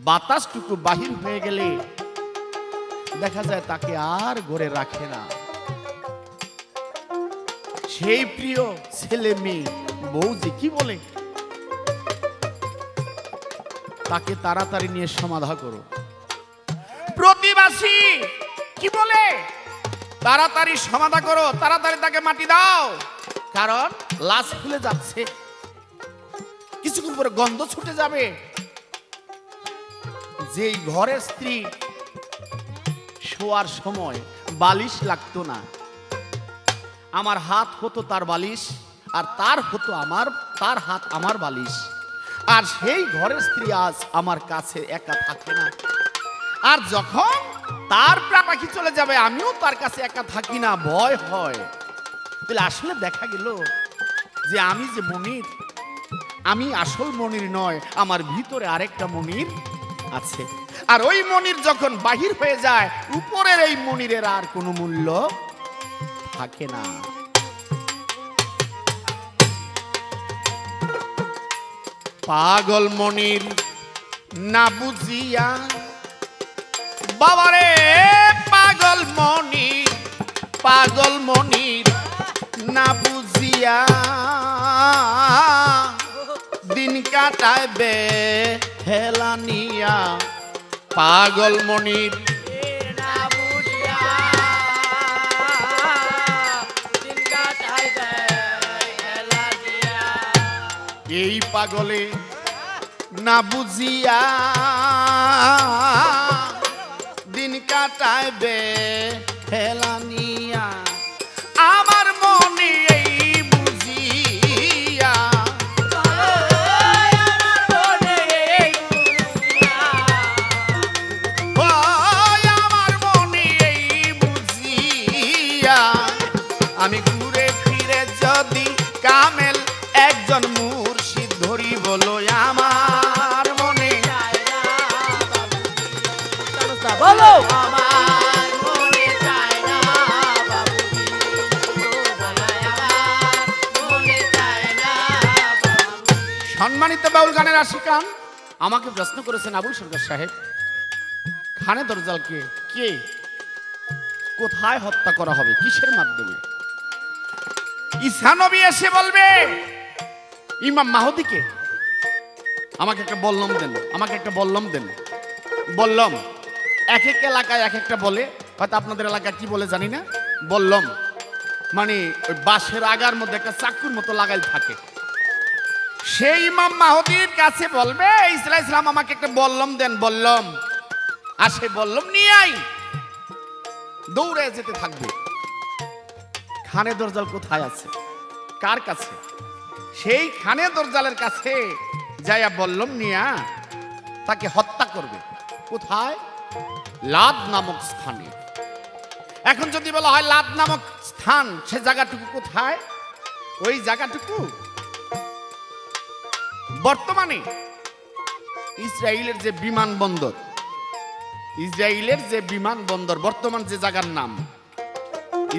বাতাসটুকু বাহির হয়ে গেলে দেখা যায় তাকে আর ঘরে রাখে না সেই প্রিয় ছেলে মেয়ে বউ যে কি বলে তাকে তাড়াতাড়ি নিয়ে সমাধা করো প্রতিবাসী কি বলে তাড়াতাড়ি সমাধা করো তাড়াতাড়ি তাকে মাটি দাও কারণ লাশ খুলে যাচ্ছে কিছুক্ষণ পরে গন্ধ ছুটে যাবে যেই ঘরের স্ত্রী শোয়ার সময় বালিশ লাগতো না আমার হাত হতো তার বালিশ আর তার হতো তার হাত আমার বালিশ আর সেই ঘরের স্ত্রী আজ আমার কাছে একা থাকে না আর যখন তার প্রাণ পাখি চলে যাবে আমিও তার কাছে একা থাকি না ভয় হয় তাহলে আসলে দেখা গেল যে আমি যে মনির আমি আসল মনির নয় আমার ভিতরে আরেকটা মনির আছে আর ওই মনির যখন বাহির হয়ে যায় উপরের এই মনিরের আর কোনো মূল্য থাকে না পাগল মনির না বুঝিয়া বাবারে পাগল মনির পাগল মনির না বুঝিয়া দিন কাটায় বে হেলা নিয়া পাগল মনির না বুঝিয়া দিন কাটাই দেয় খেলা দিয়া। এই পাগলে না বুঝিয়া দিন কাটায় বে হেলা নিয়া আমার মনে এই বুঝিয়া ওই আমার মনে এই বুঝিয়া আমি ঘুরে ফিরে যদি কামেল একজন মুর্শিদ ধরি বলো আমার মনে বলো আমার মনে চায় না বাবুজি, মনে চায় না। সম্মানিত বাউল গানের আশিকান আমাকে প্রশ্ন করেছেন আবুল সরকার সাহেব, খানে দরজালকে কে কোথায় হত্যা করা হবে, কিসের মাধ্যমে? ঈসা নবী এসে বলবে ইমাম মাহদীকে আমাকে একটা বল্লম দেন, আমাকে একটা বল্লম দেন। বল্লম এক এক এলাকায় এক একটা বলে, হয়তো আপনাদের এলাকায় কি বলে জানি না। বল্লম মানে ওই বাঁশের আগার মধ্যে একটা চাকুর মতো লাগাই থাকে। সেই ইমাম মাহদীর কাছে বলবে ঈসা ইসলাম আমাকে একটা বল্লম দেন, বল্লম। আর সেই বল্লম নিয়ে আই দৌড়ে যেতে থাকবে। খানে দরজাল কোথায় আছে, কার কাছে? সেই খানে দরজালের কাছে যাইয়া বল্লম নিয়া তাকে হত্যা করবে। কোথায়? লাদ নামক স্থানে। এখন যদি বলা হয় লাদ নামক স্থান, সে জায়গাটুকু কোথায়? ওই জায়গাটুকু বর্তমানে ইসরায়েলের যে বিমানবন্দর, ইসরায়েলের যে বিমানবন্দর বর্তমান যে জায়গার নাম,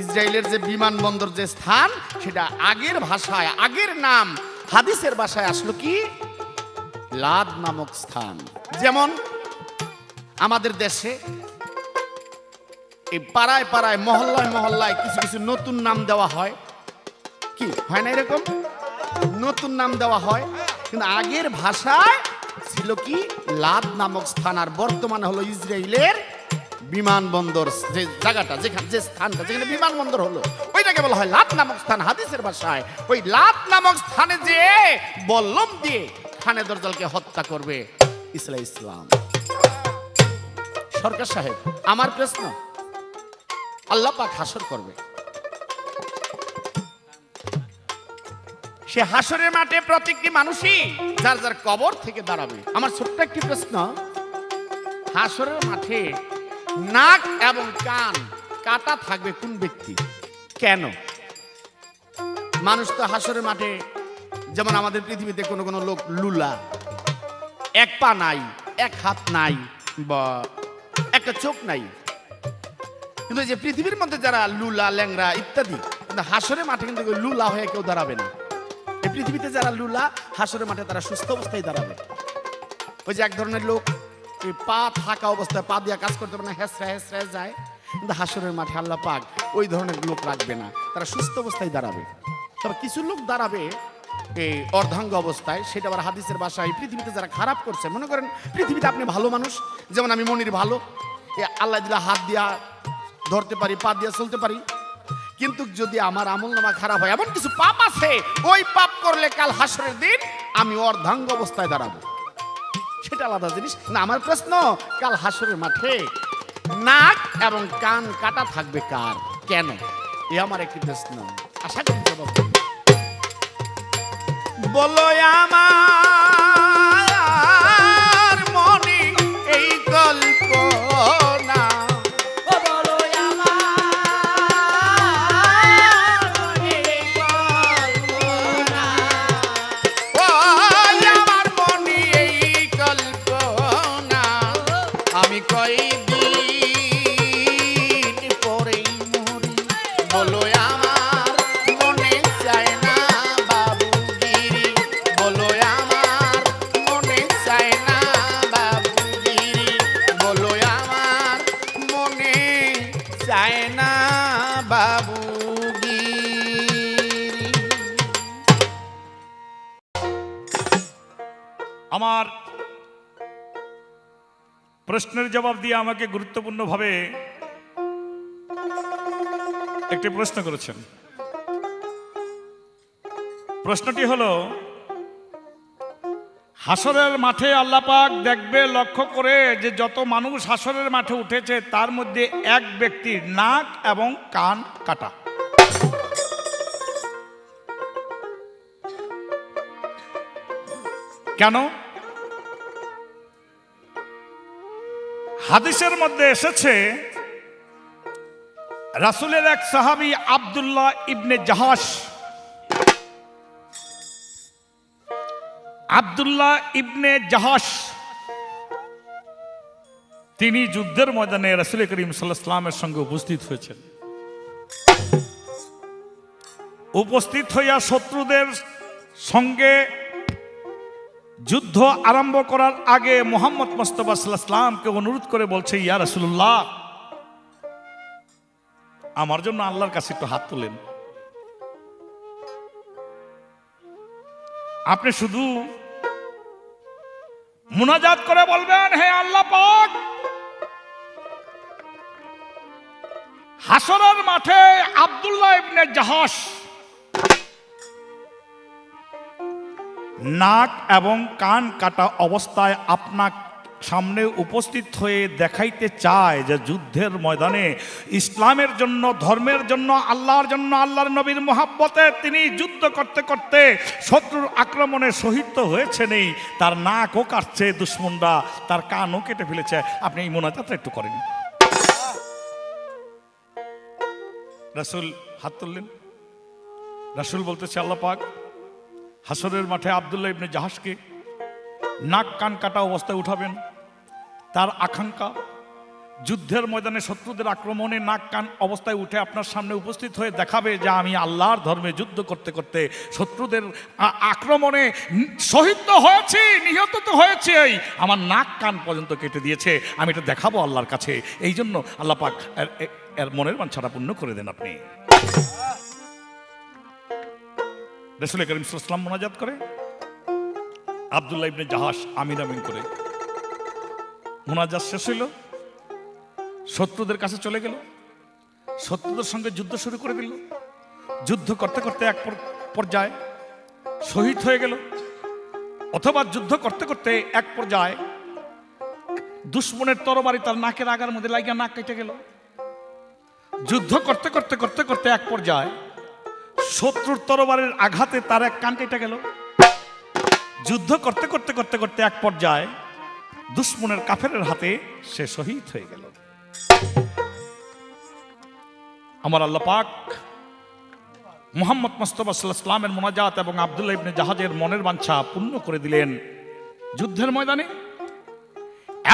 ইসরায়েলের যে বিমানবন্দর যে স্থান, সেটা আগের ভাষায় আগের নাম হাদিসের ভাষায় আসলো কি? লাদ নামক স্থান। যেমন আমাদের দেশে এই পাড়ায় পাড়ায় মহল্লায় মহল্লায় কিছু কিছু নতুন নাম দেওয়া হয়, কি হয় না? এরকম নতুন নাম দেওয়া হয়, কিন্তু আগের ভাষায় ছিল কি? লাদ নামক স্থান। আর বর্তমানে হলো ইসরায়েলের বিমানবন্দর, যে জায়গাটা, যেখানে যে স্থানটা যেখানে বিমানবন্দর হলো, ওইটাকে বলা হয় লাদ নামক স্থান হাদিসের ভাষায়। ওই লাদ নামক স্থানে যে বল্লম দিয়ে খানে দরজালকে হত্যা করবে ঈসা ইসলাম। সরকার সাহেব, আমার প্রশ্ন, আল্লাহ পাক হাসর করবে, সে হাসরের মাঠে প্রত্যেকটি মানুষই যার যার কবর থেকে দাঁড়াবে। আমার ছোট্ট একটি প্রশ্ন, হাসরের মাঠে নাক এবং কান কাটা থাকবে কোন ব্যক্তি? কেন? মানুষ তো হাসরের মাঠে, যেমন আমাদের পৃথিবীতে কোনো কোনো লোক লুলা, এক পা নাই, এক হাত নাই, বা একটা চোখ নাই, কিন্তু এই যে পৃথিবীর মধ্যে যারা লুলা ল্যাংরা ইত্যাদি, কিন্তু হাসরের মাঠে কিন্তু লুলা হয়ে কেউ দাঁড়াবে না। এই পৃথিবীতে যারা লুলা, হাসরের মাঠে তারা সুস্থ অবস্থায় দাঁড়াবে। ওই যে এক ধরনের লোক এই পা থাকা অবস্থায় পা দিয়ে কাজ করতে পারে না, হেসরা হেসরা যায়, কিন্তু হাসরের মাঠে আল্লাহ পাক ওই ধরনের লোক রাখবে না, তারা সুস্থ অবস্থায় দাঁড়াবে। তবে কিছু লোক দাঁড়াবে এই অর্ধাঙ্গ অবস্থায়, সেটা আবার হাদিসের ভাষায় পৃথিবীতে যারা খারাপ করছে। মনে করেন পৃথিবীতে আপনি ভালো মানুষ, যেমন আমি মনির ভালো, আল্লাহ দিলা হাত দিয়া ধরতে পারি, পা দিয়া চলতে পারি, কিন্তু যদি আমার আমল নামা খারাপ হয়, এমন কিছু পাপ আছে, ওই পাপ করলে কাল হাসরের দিন আমি অর্ধাঙ্গ অবস্থায় দাঁড়াবো, সেটা আলাদা জিনিস না। আমার প্রশ্ন, কাল হাসরের মাঠে নাক এবং কান কাটা থাকবে কার, কেন? এ আমার একটি প্রশ্ন, আশা করি জবাব দেবেন। বলো আমার মনে এই কল্পনা, বলো আমার মনে কল্পনা। ও আমার মনে এই কল্পনা, আমি কয়দিন পরেই মরি। বলো আমার মনে চায় না বাবুগিরি, বলো আমার আমার প্রশ্নের জবাব দিয়ে আমাকে গুরুত্বপূর্ণভাবে একটি প্রশ্ন করেছেন। প্রশ্নটি হলো, হাসরের মাঠে আল্লাহ পাক দেখবে লক্ষ্য করে যে যত মানুষ হাসরের মাঠে উঠেছে তার মধ্যে এক ব্যক্তির নাক এবং কান কাটা। কেন? হাদিসের মধ্যে এসেছে রাসূলের এক সাহাবী আব্দুল্লাহ ইবনে জাহাশ, আব্দুল্লাহ ইবনে জাহাশ তিনি যুদ্ধের ময়দানে রাসূল করিম সাল্লাল্লাহু আলাইহি ওয়াসাল্লামের সঙ্গে উপস্থিত হয়েছেন। উপস্থিত হইয়া শত্রুদের সঙ্গে যুদ্ধ আরম্ভ করার আগে মুহাম্মদ মুস্তাফা সাল্লাল্লাহু আলাইহি ওয়াসাল্লামকে অনুরোধ করে বলছে, ইয়া রাসূলুল্লাহ, আমার জন্য আল্লাহর কাছে একটু হাত তোলেন। আপনি শুধু মুনাজাত করে বলবেন, হে আল্লাহ পাক, হাসরের মাঠে আব্দুল্লাহ ইবনে জাহাশ নাক এবং কান কাটা অবস্থায় আপনার সামনে উপস্থিত হয়ে দেখাইতে চায় যে যুদ্ধের ময়দানে ইসলামের জন্য, ধর্মের জন্য, আল্লাহর জন্য, আল্লাহর নবীর মহাব্বতে তিনি যুদ্ধ করতে করতে শত্রুর আক্রমণে শহীদ তো হয়েছে নেই, তার নাকও কাটছে দুশমনরা, তার কানও কেটে ফেলেছে। আপনি এই মোনাজাতটা একটু করেন। রাসূল হাত তুললেন। রাসূল বলতেছে, আল্লাহ পাক হাসরের মাঠে আব্দুল্লাহ ইবনে জাহাশকে নাক কান কাটা অবস্থায় উঠাবেন। তার আকাঙ্ক্ষা যুদ্ধের ময়দানে শত্রুদের আক্রমণে নাক কান অবস্থায় উঠে আপনার সামনে উপস্থিত হয়ে দেখাবে যে আমি আল্লাহর ধর্মে যুদ্ধ করতে করতে শত্রুদের আক্রমণে শহীদ তো হয়েছি, নিহত তো হয়েছে, আমার নাক কান পর্যন্ত কেটে দিয়েছে, আমি এটা দেখাবো আল্লাহর কাছে। এই জন্য আল্লাহ পাক এর মনের বাঞ্ছাটা পূর্ণ করে দেন। আপনি রাসূল করিম সাল্লাল্লাহু আলাইহি ওয়াসাল্লাম মুনাজাত করে, আব্দুল্লাহ ইবনে জাহাশ আমিন আমিন করে মুনাজাত শেষ হইল, শত্রুদের কাছে চলে গেল, শত্রুদের সঙ্গে যুদ্ধ শুরু করে দিল। যুদ্ধ করতে করতে এক পর্যায়ে শহীদ হয়ে গেল, অথবা যুদ্ধ করতে করতে এক পর্যায়ে দুশমনের তরবারি তার নাকের আগার মধ্যে লাগিয়া নাক কেটে গেল। যুদ্ধ করতে করতে করতে করতে এক পর্যায়ে শত্রুর তরবারির আঘাতে তার এক কান কেটে গেল। যুদ্ধ করতে করতে করতে করতে এক পর্যায়ে দুশমনের কাফেরের হাতে সে শহীদ হয়ে গেল। আমার আল্লাহ পাক মুহাম্মদ মুস্তাফা সাল্লাল্লাহু আলাইহি ওয়াসাল্লামের মুনাজাত এবং আব্দুল্লাহ ইবনে জাহাজের মনের বাঞ্ছা পূর্ণ করে দিলেন যুদ্ধের ময়দানে,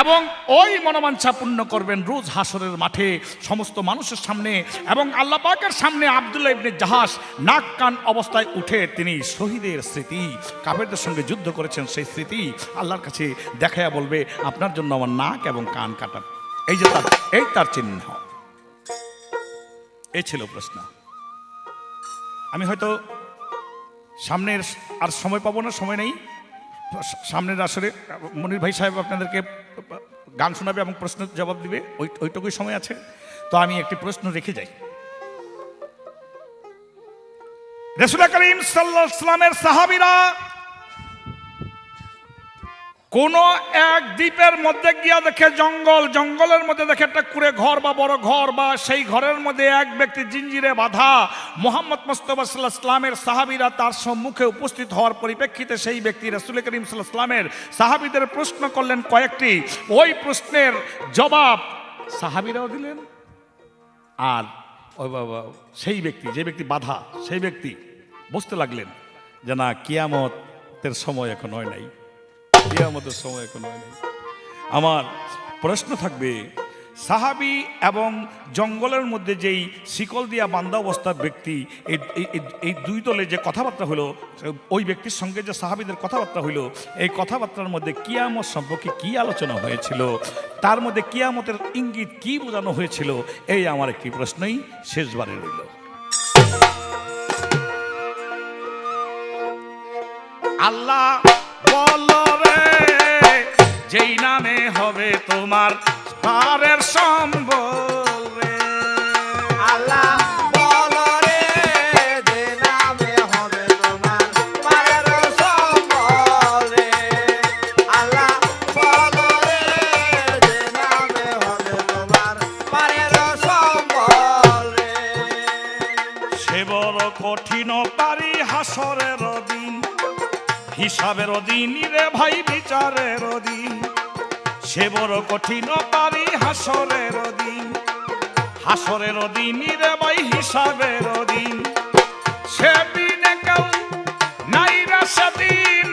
এবং ওই মনোবাঞ্ছা পূর্ণ করবেন রোজ হাসরের মাঠে সমস্ত মানুষের সামনে, এবং আল্লাহ পাকের সামনে আব্দুল্লাহ ইবনে জাহাশ নাক কান অবস্থায় উঠে তিনি শহীদের স্মৃতি, কাফেরদের সঙ্গে যুদ্ধ করেছেন সেই স্মৃতি আল্লাহর কাছে দেখায়া বলবে, আপনার জন্য আমার নাক এবং কান কাটা। এই যে তার চিহ্ন। এই ছিল প্রশ্ন। আমি হয়তো সামনের আর সময় পাবো না, সময় নেই। সামনের আসরে মনির ভাই সাহেব আপনাদেরকে গান শোনাবে এবং প্রশ্নের জবাব দিবে, ওইটুকুই সময় আছে। তো আমি একটি প্রশ্ন রেখে যাই। রাসূল করিম সাল্লাল্লাহু আলাইহি ওয়াসাল্লামের সাহাবীরা কোন এক দ্বীপের মধ্যে গিয়া দেখে জঙ্গল, জঙ্গলের মধ্যে দেখে একটা কুঁড়ে ঘর বা বড় ঘর, বা সেই ঘরের মধ্যে এক ব্যক্তি জিঞ্জিরে বাঁধা। মুহাম্মদ মুস্তাফা সাল্লাল্লাহু আলাইহি ওয়াসাল্লামের সাহাবীরা তার সম্মুখে উপস্থিত হওয়ার পরিপ্রেক্ষিতে সেই ব্যক্তি রাসূল করিম সাল্লাল্লাহু আলাইহি ওয়াসাল্লামের সাহাবীদের প্রশ্ন করলেন কয়েকটি। ওই প্রশ্নের জবাব সাহাবীরাও দিলেন, আর ওই সেই ব্যক্তি, যে ব্যক্তি বাধা, সেই ব্যক্তি বুঝতে লাগলেন যে না, কিয়ামতের সময় এখন হয় নাই, কিয়ামতের সময় এখন হয় নাই। আমার প্রশ্ন থাকবে, সাহাবী এবং জঙ্গলের মধ্যে যেই শিকল দিয়া বান্ধা অবস্থার ব্যক্তি, এই দুই দলে যে কথাবার্তা হলো, ওই ব্যক্তির সঙ্গে যে সাহাবীদের কথাবার্তা হইল, এই কথাবার্তার মধ্যে কিয়ামত সম্পর্কে কি আলোচনা হয়েছিল, তার মধ্যে কিয়ামতের ইঙ্গিত কি বোঝানো হয়েছিল, এই আমার একটি প্রশ্নই শেষবারে রইল। আল্লাহ বল রে যেই নামে হবে তোমার পারের সম্বল রে। আল্লাহ বলো রে যে নামে হবে তোমার পারের সম্বল রে। আল্লাহ বলো রে যে নামে হবে তোমার পারের সম্বল রে। সে বড় কঠিন পারি হাসরের দিন, হিসাবের দিন রে ভাই, বিচারের দিন। সে বড় কঠিন পারি হাসরের দিন, হাসরের দিন রে ভাই, হিসাবের দিন। সে দিনে কেউ নাই রে সেদিন,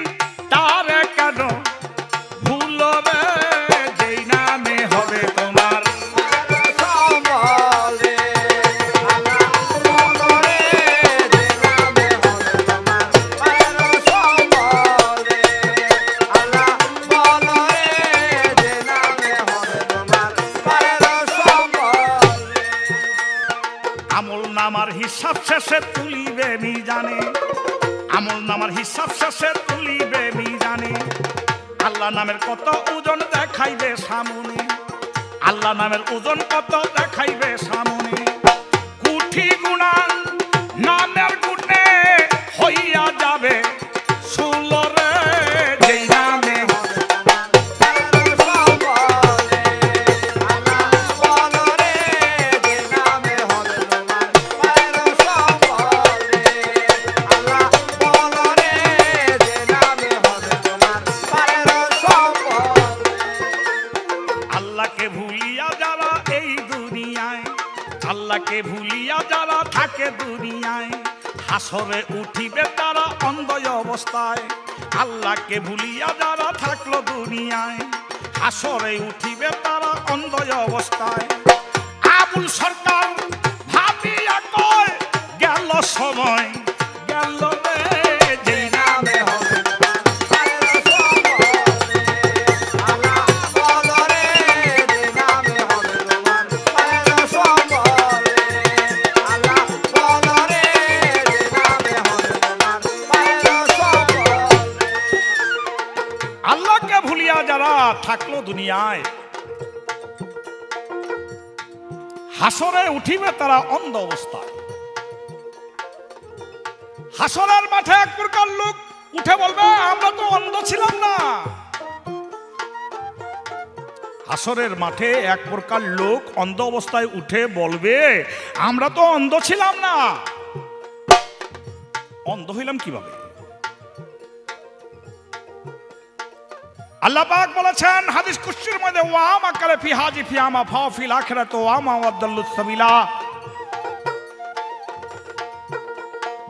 তারে কেন ভুল রে, যেই নামে হবে তোমার পারের সম্বল রে। আল্লাহ বলো রে যে নামে হবে তোমার পারের সম্বল রে। আল্লাহ বলো রে যে নামে হবে তোমার পারের সম্বল রে। আমল নামার হিসাব শেষে তুলিবে মিজানে, আমল নামার হিসাব শেষে তুলিবে মিজানে। আল্লাহ নামের কত ওজন দেখাইবে সামনে, আল্লাহ নামের ওজন কত দেখাইবে সামনে। কুঠি গুণান নামের গুণে হইয়া যাবে সুলরে, যেই নামে হবে তোমার পারের সম্বল রে। আল্লাহ বলো রে যে নামে হবে তোমার পারের সম্বল রে। আল্লাহ বলো রে যে নামে হবে তোমার পারের সম্বল রে। আল্লাহকে ভুলিয়া যারা এই দুনিয়ায়, আল্লাহকে ভুলিয়া যারা থাকে দুনিয়ায়, হাসরে উঠিবে তারা অন্ধ অবস্থায়। আল্লাহকে ভুলিয়া যারা থাকলো দুনিয়ায়, হাসরে উঠিবে তারা অন্ধ অবস্থায়। আবুল সরকার ভাবিয়া কয় গেল সময়, গেল রে, যেই নামে হবে তোমার পারের সম্বল রে। আল্লাহ বলো রে যে নামে হবে তোমার পারের সম্বল রে। আল্লাহ বলো রে যে নামে হবে তোমার পারের সম্বল রে। আল্লাহকে ভুলিয়া যারা থাকলো দুনিয়ায়, হাসরে উঠিবে তারা অন্ধ অবস্থায়। হাসরের মাঠে এক প্রকার লোক উঠে বলবে আমরা তো অন্ধ ছিলাম না। হাসরের মাঠে এক প্রকার লোক অন্ধ অবস্থায় উঠে বলবে আমরা তো অন্ধ ছিলাম না। অন্ধ হইলাম কিভাবে? আল্লাহ পাক বলেছেন হাদিস কুদসির মধ্যে, ওয়া মা কালে ফি হাজি ফি আমা ফা ফিল আখিরাত ওয়া মা ওয়াদাল্লুস সাবিলা।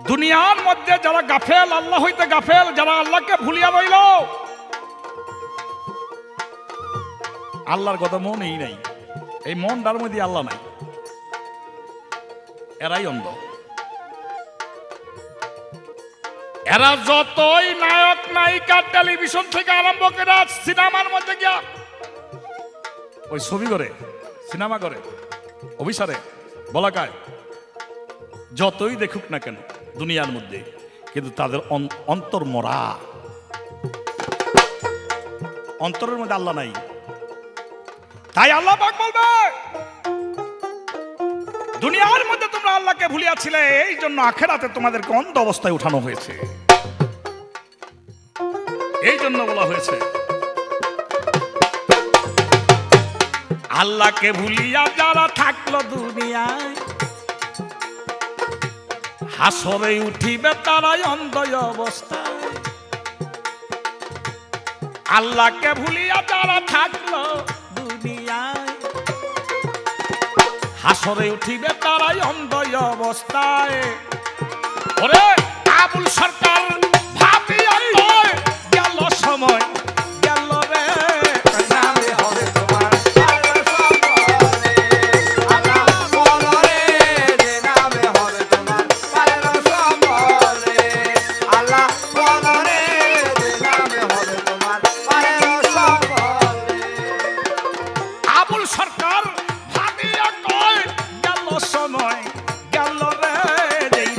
দুনিয়ার মধ্যে যারা গাফেল, আল্লাহ হইতে গাফেল, যারা আল্লাহকে ভুলিয়া রইল, আল্লাহর কথা মনেই নাই, এই মনটার মধ্যে আল্লাহ নাই, এরাই অন্ধ। এরা যতই নায়ক নায়িকা টেলিভিশন থেকে আরম্ভ করে সিনেমার মধ্যে গিয়া ওই ছবি করে, সিনেমা করে, অভিসারে বলাকায় যতই দেখুক না কেন দুনিয়ার মধ্যে, কিন্তু তাদের অন্তর মরা, অন্তরের মধ্যে আল্লাহ নাই। তাই আল্লাহ পাক বলবে দুনিয়ার মধ্যে তোমরা আল্লাহকে ভুলিয়াছিলে, এই জন্য আখেরাতে তোমাদেরকে অন্ধ অবস্থায় উঠানো হয়েছে। এই জন্য বলা হয়েছে আল্লাহকে ভুলিয়া যারা থাকলো দুনিয়ায়, হাসরে উঠিবে তারাই অন্ধ অবস্থায়। আল্লাহকে ভুলিয়া যারা থাকলো দুনিয়ায়, হাসরে উঠিবে তারাই অন্ধ অবস্থায়। ওরে আবুল সরকার ভাবিয়া কয় গেল সময়, গেল রে, নামে হবে তোমার পারের সম্বল রে। আল্লাহ বলো রে যে নামে হবে তোমার পারের সম্বল রে। আল্লাহ বলো রে যে নামে হবে তোমার পারের সম্বল রে। আবুল সরকার ভাবিয়া কয় গেল সময়, গেল রে, যেই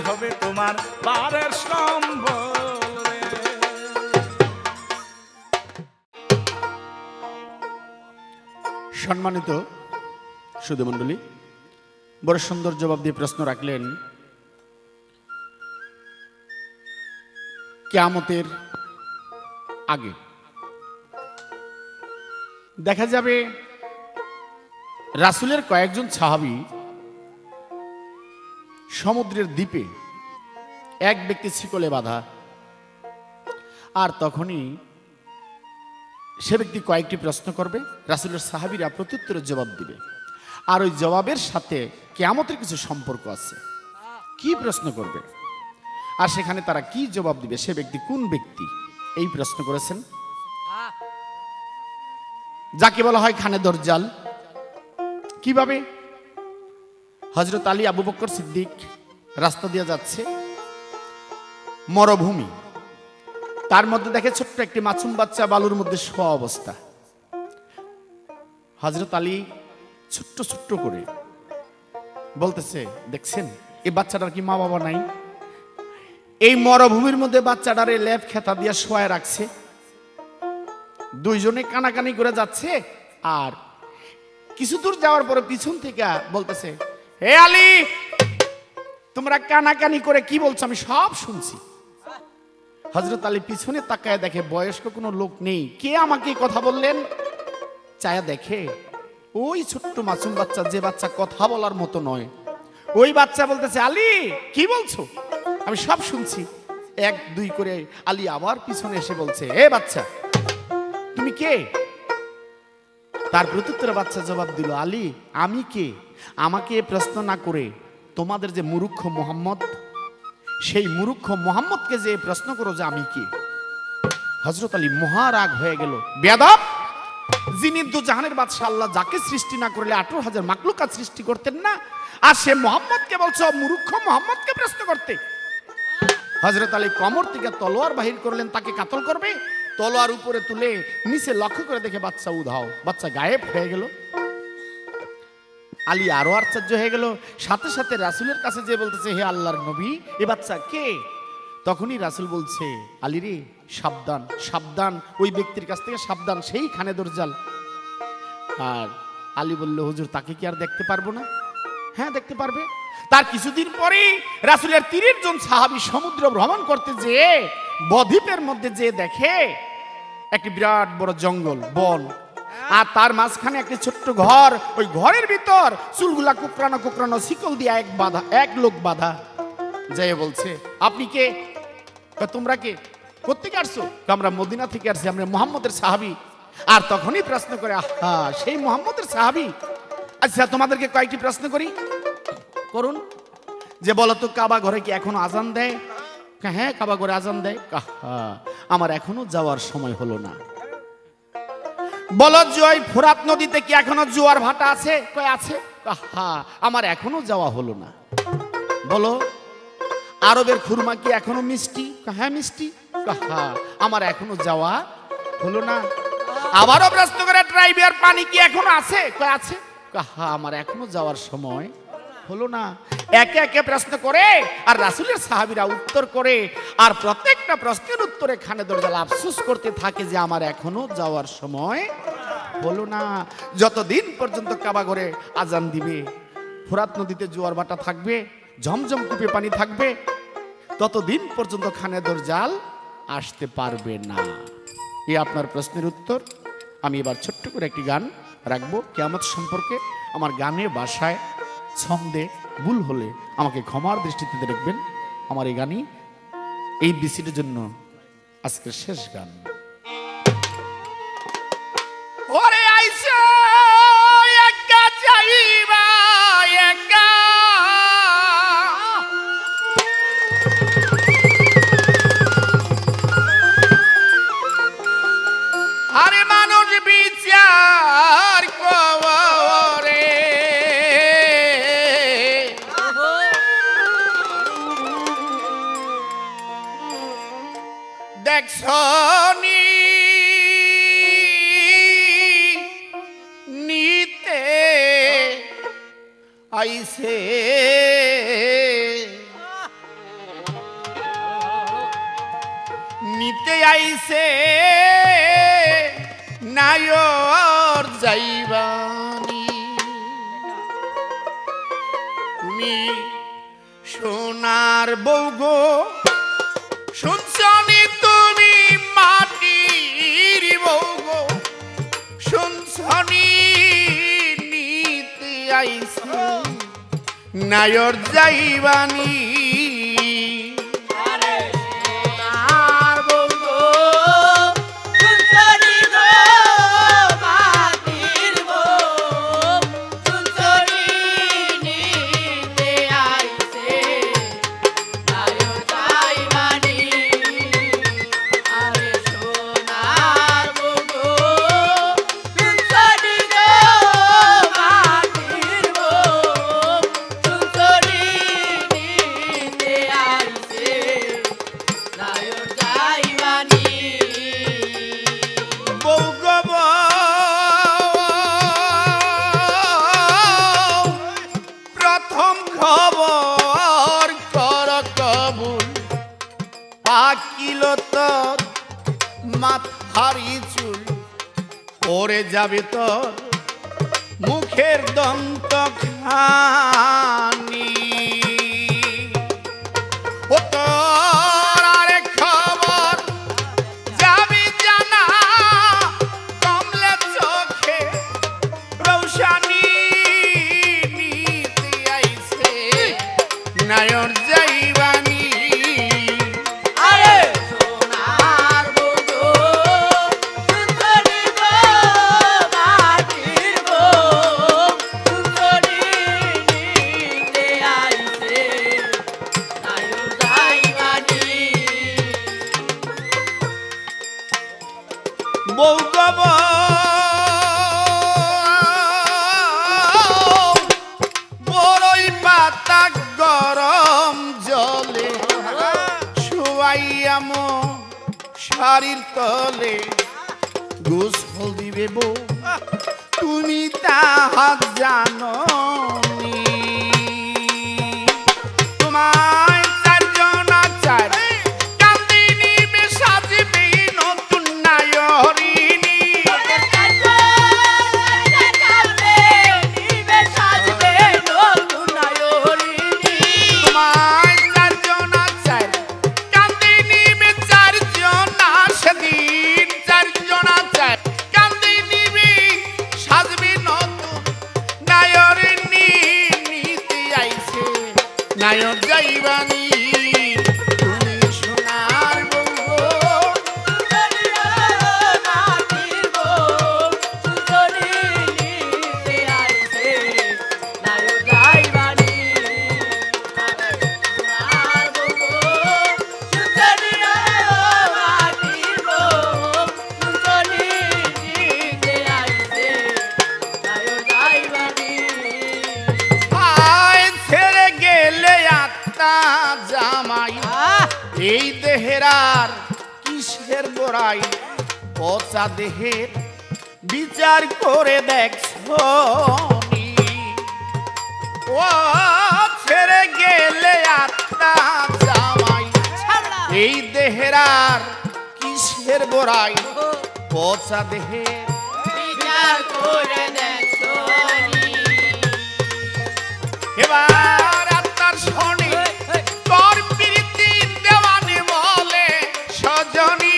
হবে তোমার বারের সম্বল রে। সম্মানিত সুধীমণ্ডলী, বড় সুন্দর জবাব দিয়ে প্রশ্ন রাখলেন, কিয়ামতের আগে দেখা যাবে রাসূলের কয়েকজন সাহাবী সমুদ্রের দ্বীপে এক ব্যক্তি শিকলে বাঁধা, আর তখনই সে ব্যক্তি কয়েকটি প্রশ্ন করবে, রাসূলের সাহাবীরা প্রত্যুত্তরের জবাব দিবে, আর ওই জবাবের সাথে কিয়ামতের কিছু সম্পর্ক আছে। কি প্রশ্ন করবে আর সেখানে তারা কি জবাব দিবে, সে ব্যক্তি কোন ব্যক্তি, এই প্রশ্ন করেছেন, যাকে বলা হয় খানে দরজাল। কিভাবে? হযরত আলী আবু বকর সিদ্দিক রাস্তা দিয়ে যাচ্ছে, মরুভূমি, তার মধ্যে দেখে ছোট্ট একটি মাসুম বাচ্চা বালুর মধ্যে শোয়া অবস্থা। হযরত আলী ছোট্ট ছোট্ট করে বলতেছে, দেখছেন এই বাচ্চাটার কি মা বাবা নাই? এই মরুভূমির মধ্যে বাচ্চাটারে লেপ খেতা দিয়ে শোয়ায় রাখছে, দুইজনে কানাকানি করে যাচ্ছে, আর কিছু দূর যাওয়ার পরে পিছন থেকে বলতেছে, হে আলী, তোমরা কানাকানি করে কি বলছো আমি সব শুনছি। হযরত আলী পিছনে তাকায় দেখে বয়স্ক কোনো লোক নেই, কে আমাকে কথা বললেন? চায়া দেখে ওই ছোট্ট মাসুম বাচ্চা, যে বাচ্চা কথা বলার মতো নয়, ওই বাচ্চা বলতেছে, আলী কি বলছো আমি সব শুনছি। এক দুই করে আলী আবার পিছনে এসে বলছে, এ বাচ্চা তুমি কে? তার প্রত্যুত্তরে বাচ্চা জবাব দিল, আলী আমি কে? আমাকে প্রশ্ন না করে তোমাদের যে মূর্খ মুহাম্মদ, সেই মূর্খ মুহাম্মদকে যে প্রশ্ন করো যে আমি কে। হযরত আলী মহারাগ হয়ে গেল, বেয়াদব, যিনি দুজাহানের বাদশা আল্লাহ, যাকে সৃষ্টি না করলে 18,000 মাখলুকাত সৃষ্টি করতেন না, আর সে মুহাম্মদকে বলছো মূর্খ মুহাম্মদকে প্রশ্ন করতে। হযরত আলী কমর থেকে তলোয়ার বাহির করলেন, তাকে কাতল করবে, তলোয়ার উপরে তুলে নিচে লক্ষ্য করে দেখে বাচ্চা উধাও, বাচ্চা গায়েব হয়ে গেল। আলী আরো আশ্চর্য হয়ে গেল, সাথে সাথে রাসূলের কাছে যে বলতেছে, হে আল্লাহর নবী, এ বাচ্চা কে? তখনই রাসূল বলছে, আলী রে সাবধান সাবধান, ওই ব্যক্তির কাছ থেকে সাবধান, সেই খানে দরজাল। আর আলী বলল, হুজুর তাকে কি আর দেখতে পারবো না? হ্যাঁ দেখতে পারবে। তার কিছুদিন পরেই রাসূলের 30 জন সাহাবী সমুদ্র ভ্রমণ করতে যেয়ে বদ্বীপের মধ্যে যে দেখে একটি বিরাট বড় জঙ্গল, বন, আর তার মাঝখানে একটি ছোট্ট ঘর, ওই ঘরের ভিতর চুলগুলা কুকরানো কুকরানো শিকল দিয়ে এক লোক বাঁধা। যাই বলছে, আপনি কে? তোমরা কে? কোত্থেকে আসছো? আমরা মদিনা থেকে আসছি, আমরা মুহাম্মদের সাহাবী। আর তখনই প্রশ্ন করে, আহা সেই মুহাম্মদের সাহাবী, আচ্ছা তোমাদেরকে কয়েকটি প্রশ্ন করি, করুন। যে বলো তো কাবা ঘরে কি এখনো আজান দেয়? হ্যাঁ কাবা ঘরে আজান দেয়। আমার এখনো যাওয়ার সময় হলো না। বলো জয় ফোরাত নদীতে কি এখনো জোয়ার ভাটা আছে? কয় আছে। আমার এখনো যাওয়া হলো না। বলো আরবের খুরমা কি এখনো মিষ্টি? হ্যাঁ মিষ্টি। আমার এখনো যাওয়া হলো না। আবারও প্রশ্ন করে, ট্রাইবের পানি কি এখনো আছে? কয় আছে। আমার এখনো যাওয়ার সময় হলো না। একে একে প্রশ্ন করে আর রাসূলের সাহাবীরা উত্তর করে, আর প্রত্যেকটা প্রশ্নের উত্তরে খানে দরজাল আফসোস করতে থাকে যে আমার এখনো যাওয়ার সময় হলো না। যতদিন পর্যন্ত কাবা ঘরে আজান দিবে, ফোরাত নদীতে জোয়ার ভাটা থাকবে, ঝমঝম কূপে পানি থাকবে, ততদিন পর্যন্ত খানে দরজাল আসতে পারবে না। এই আপনার প্রশ্নের উত্তর। আমি এবার ছোট্ট করে একটি গান রাখবো কিয়ামত সম্পর্কে। আমার গানে ভাষায় ছন্দে ভুল হলে আমাকে ক্ষমার দৃষ্টিতে দেখবেন। আমার এই গানই এই বিসিডির জন্য আজকের শেষ গান। ওরে আইসা একা যাইবা একা, আরে মানুষ বিচার করে দেখছনি নিতে আইসে নিতে আইছে নায়র যাইবানি তুমি সোনার বউ গো শুনছনি তুমি মাটির বউ গো শুনছনি নিতে আইছে নায়র যাইবানি মাথারি চুল পরে যাবে তোর মুখের দন্ত খানি ও তোর আরে খবর যাবি জানা কমলে চোখে রৌশানি নিতে আইছে নায়র যাইবানি বড়ই পাতা গরম জলে শুয়াইয়াম শাড়ির তলে গোসল দিবে বউ তুমি তাহা জানো তোমায় চারজনা চার কান্দিনী সাজিবে নতুন নায়রিনী নায়র যাইবানি তুমি সোনার জামাই এই দেহের আর কিসের গোড়াই পচা দেহের বিচার করে দেখছো ও ছেড়ে গেলে আত্মা জামাই এই দেহের আর কিসের গোড়াই পচা দেহের বিচার করে দেখছো এবার আত্মার শনি তোর প্রীতি দেওয়ানি বলে সজনী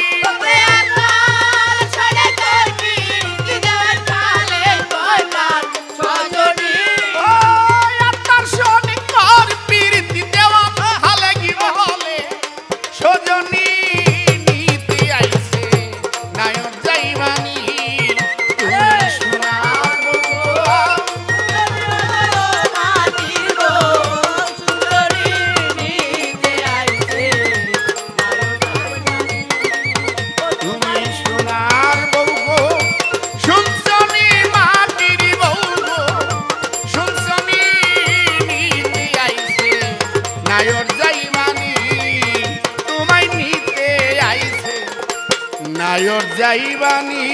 আত্মার শনি তোর প্রীতি দেওয়া হালে কি বলে সজনী নিতে আইছে নায়র যাইবানি নায়র যাইবানি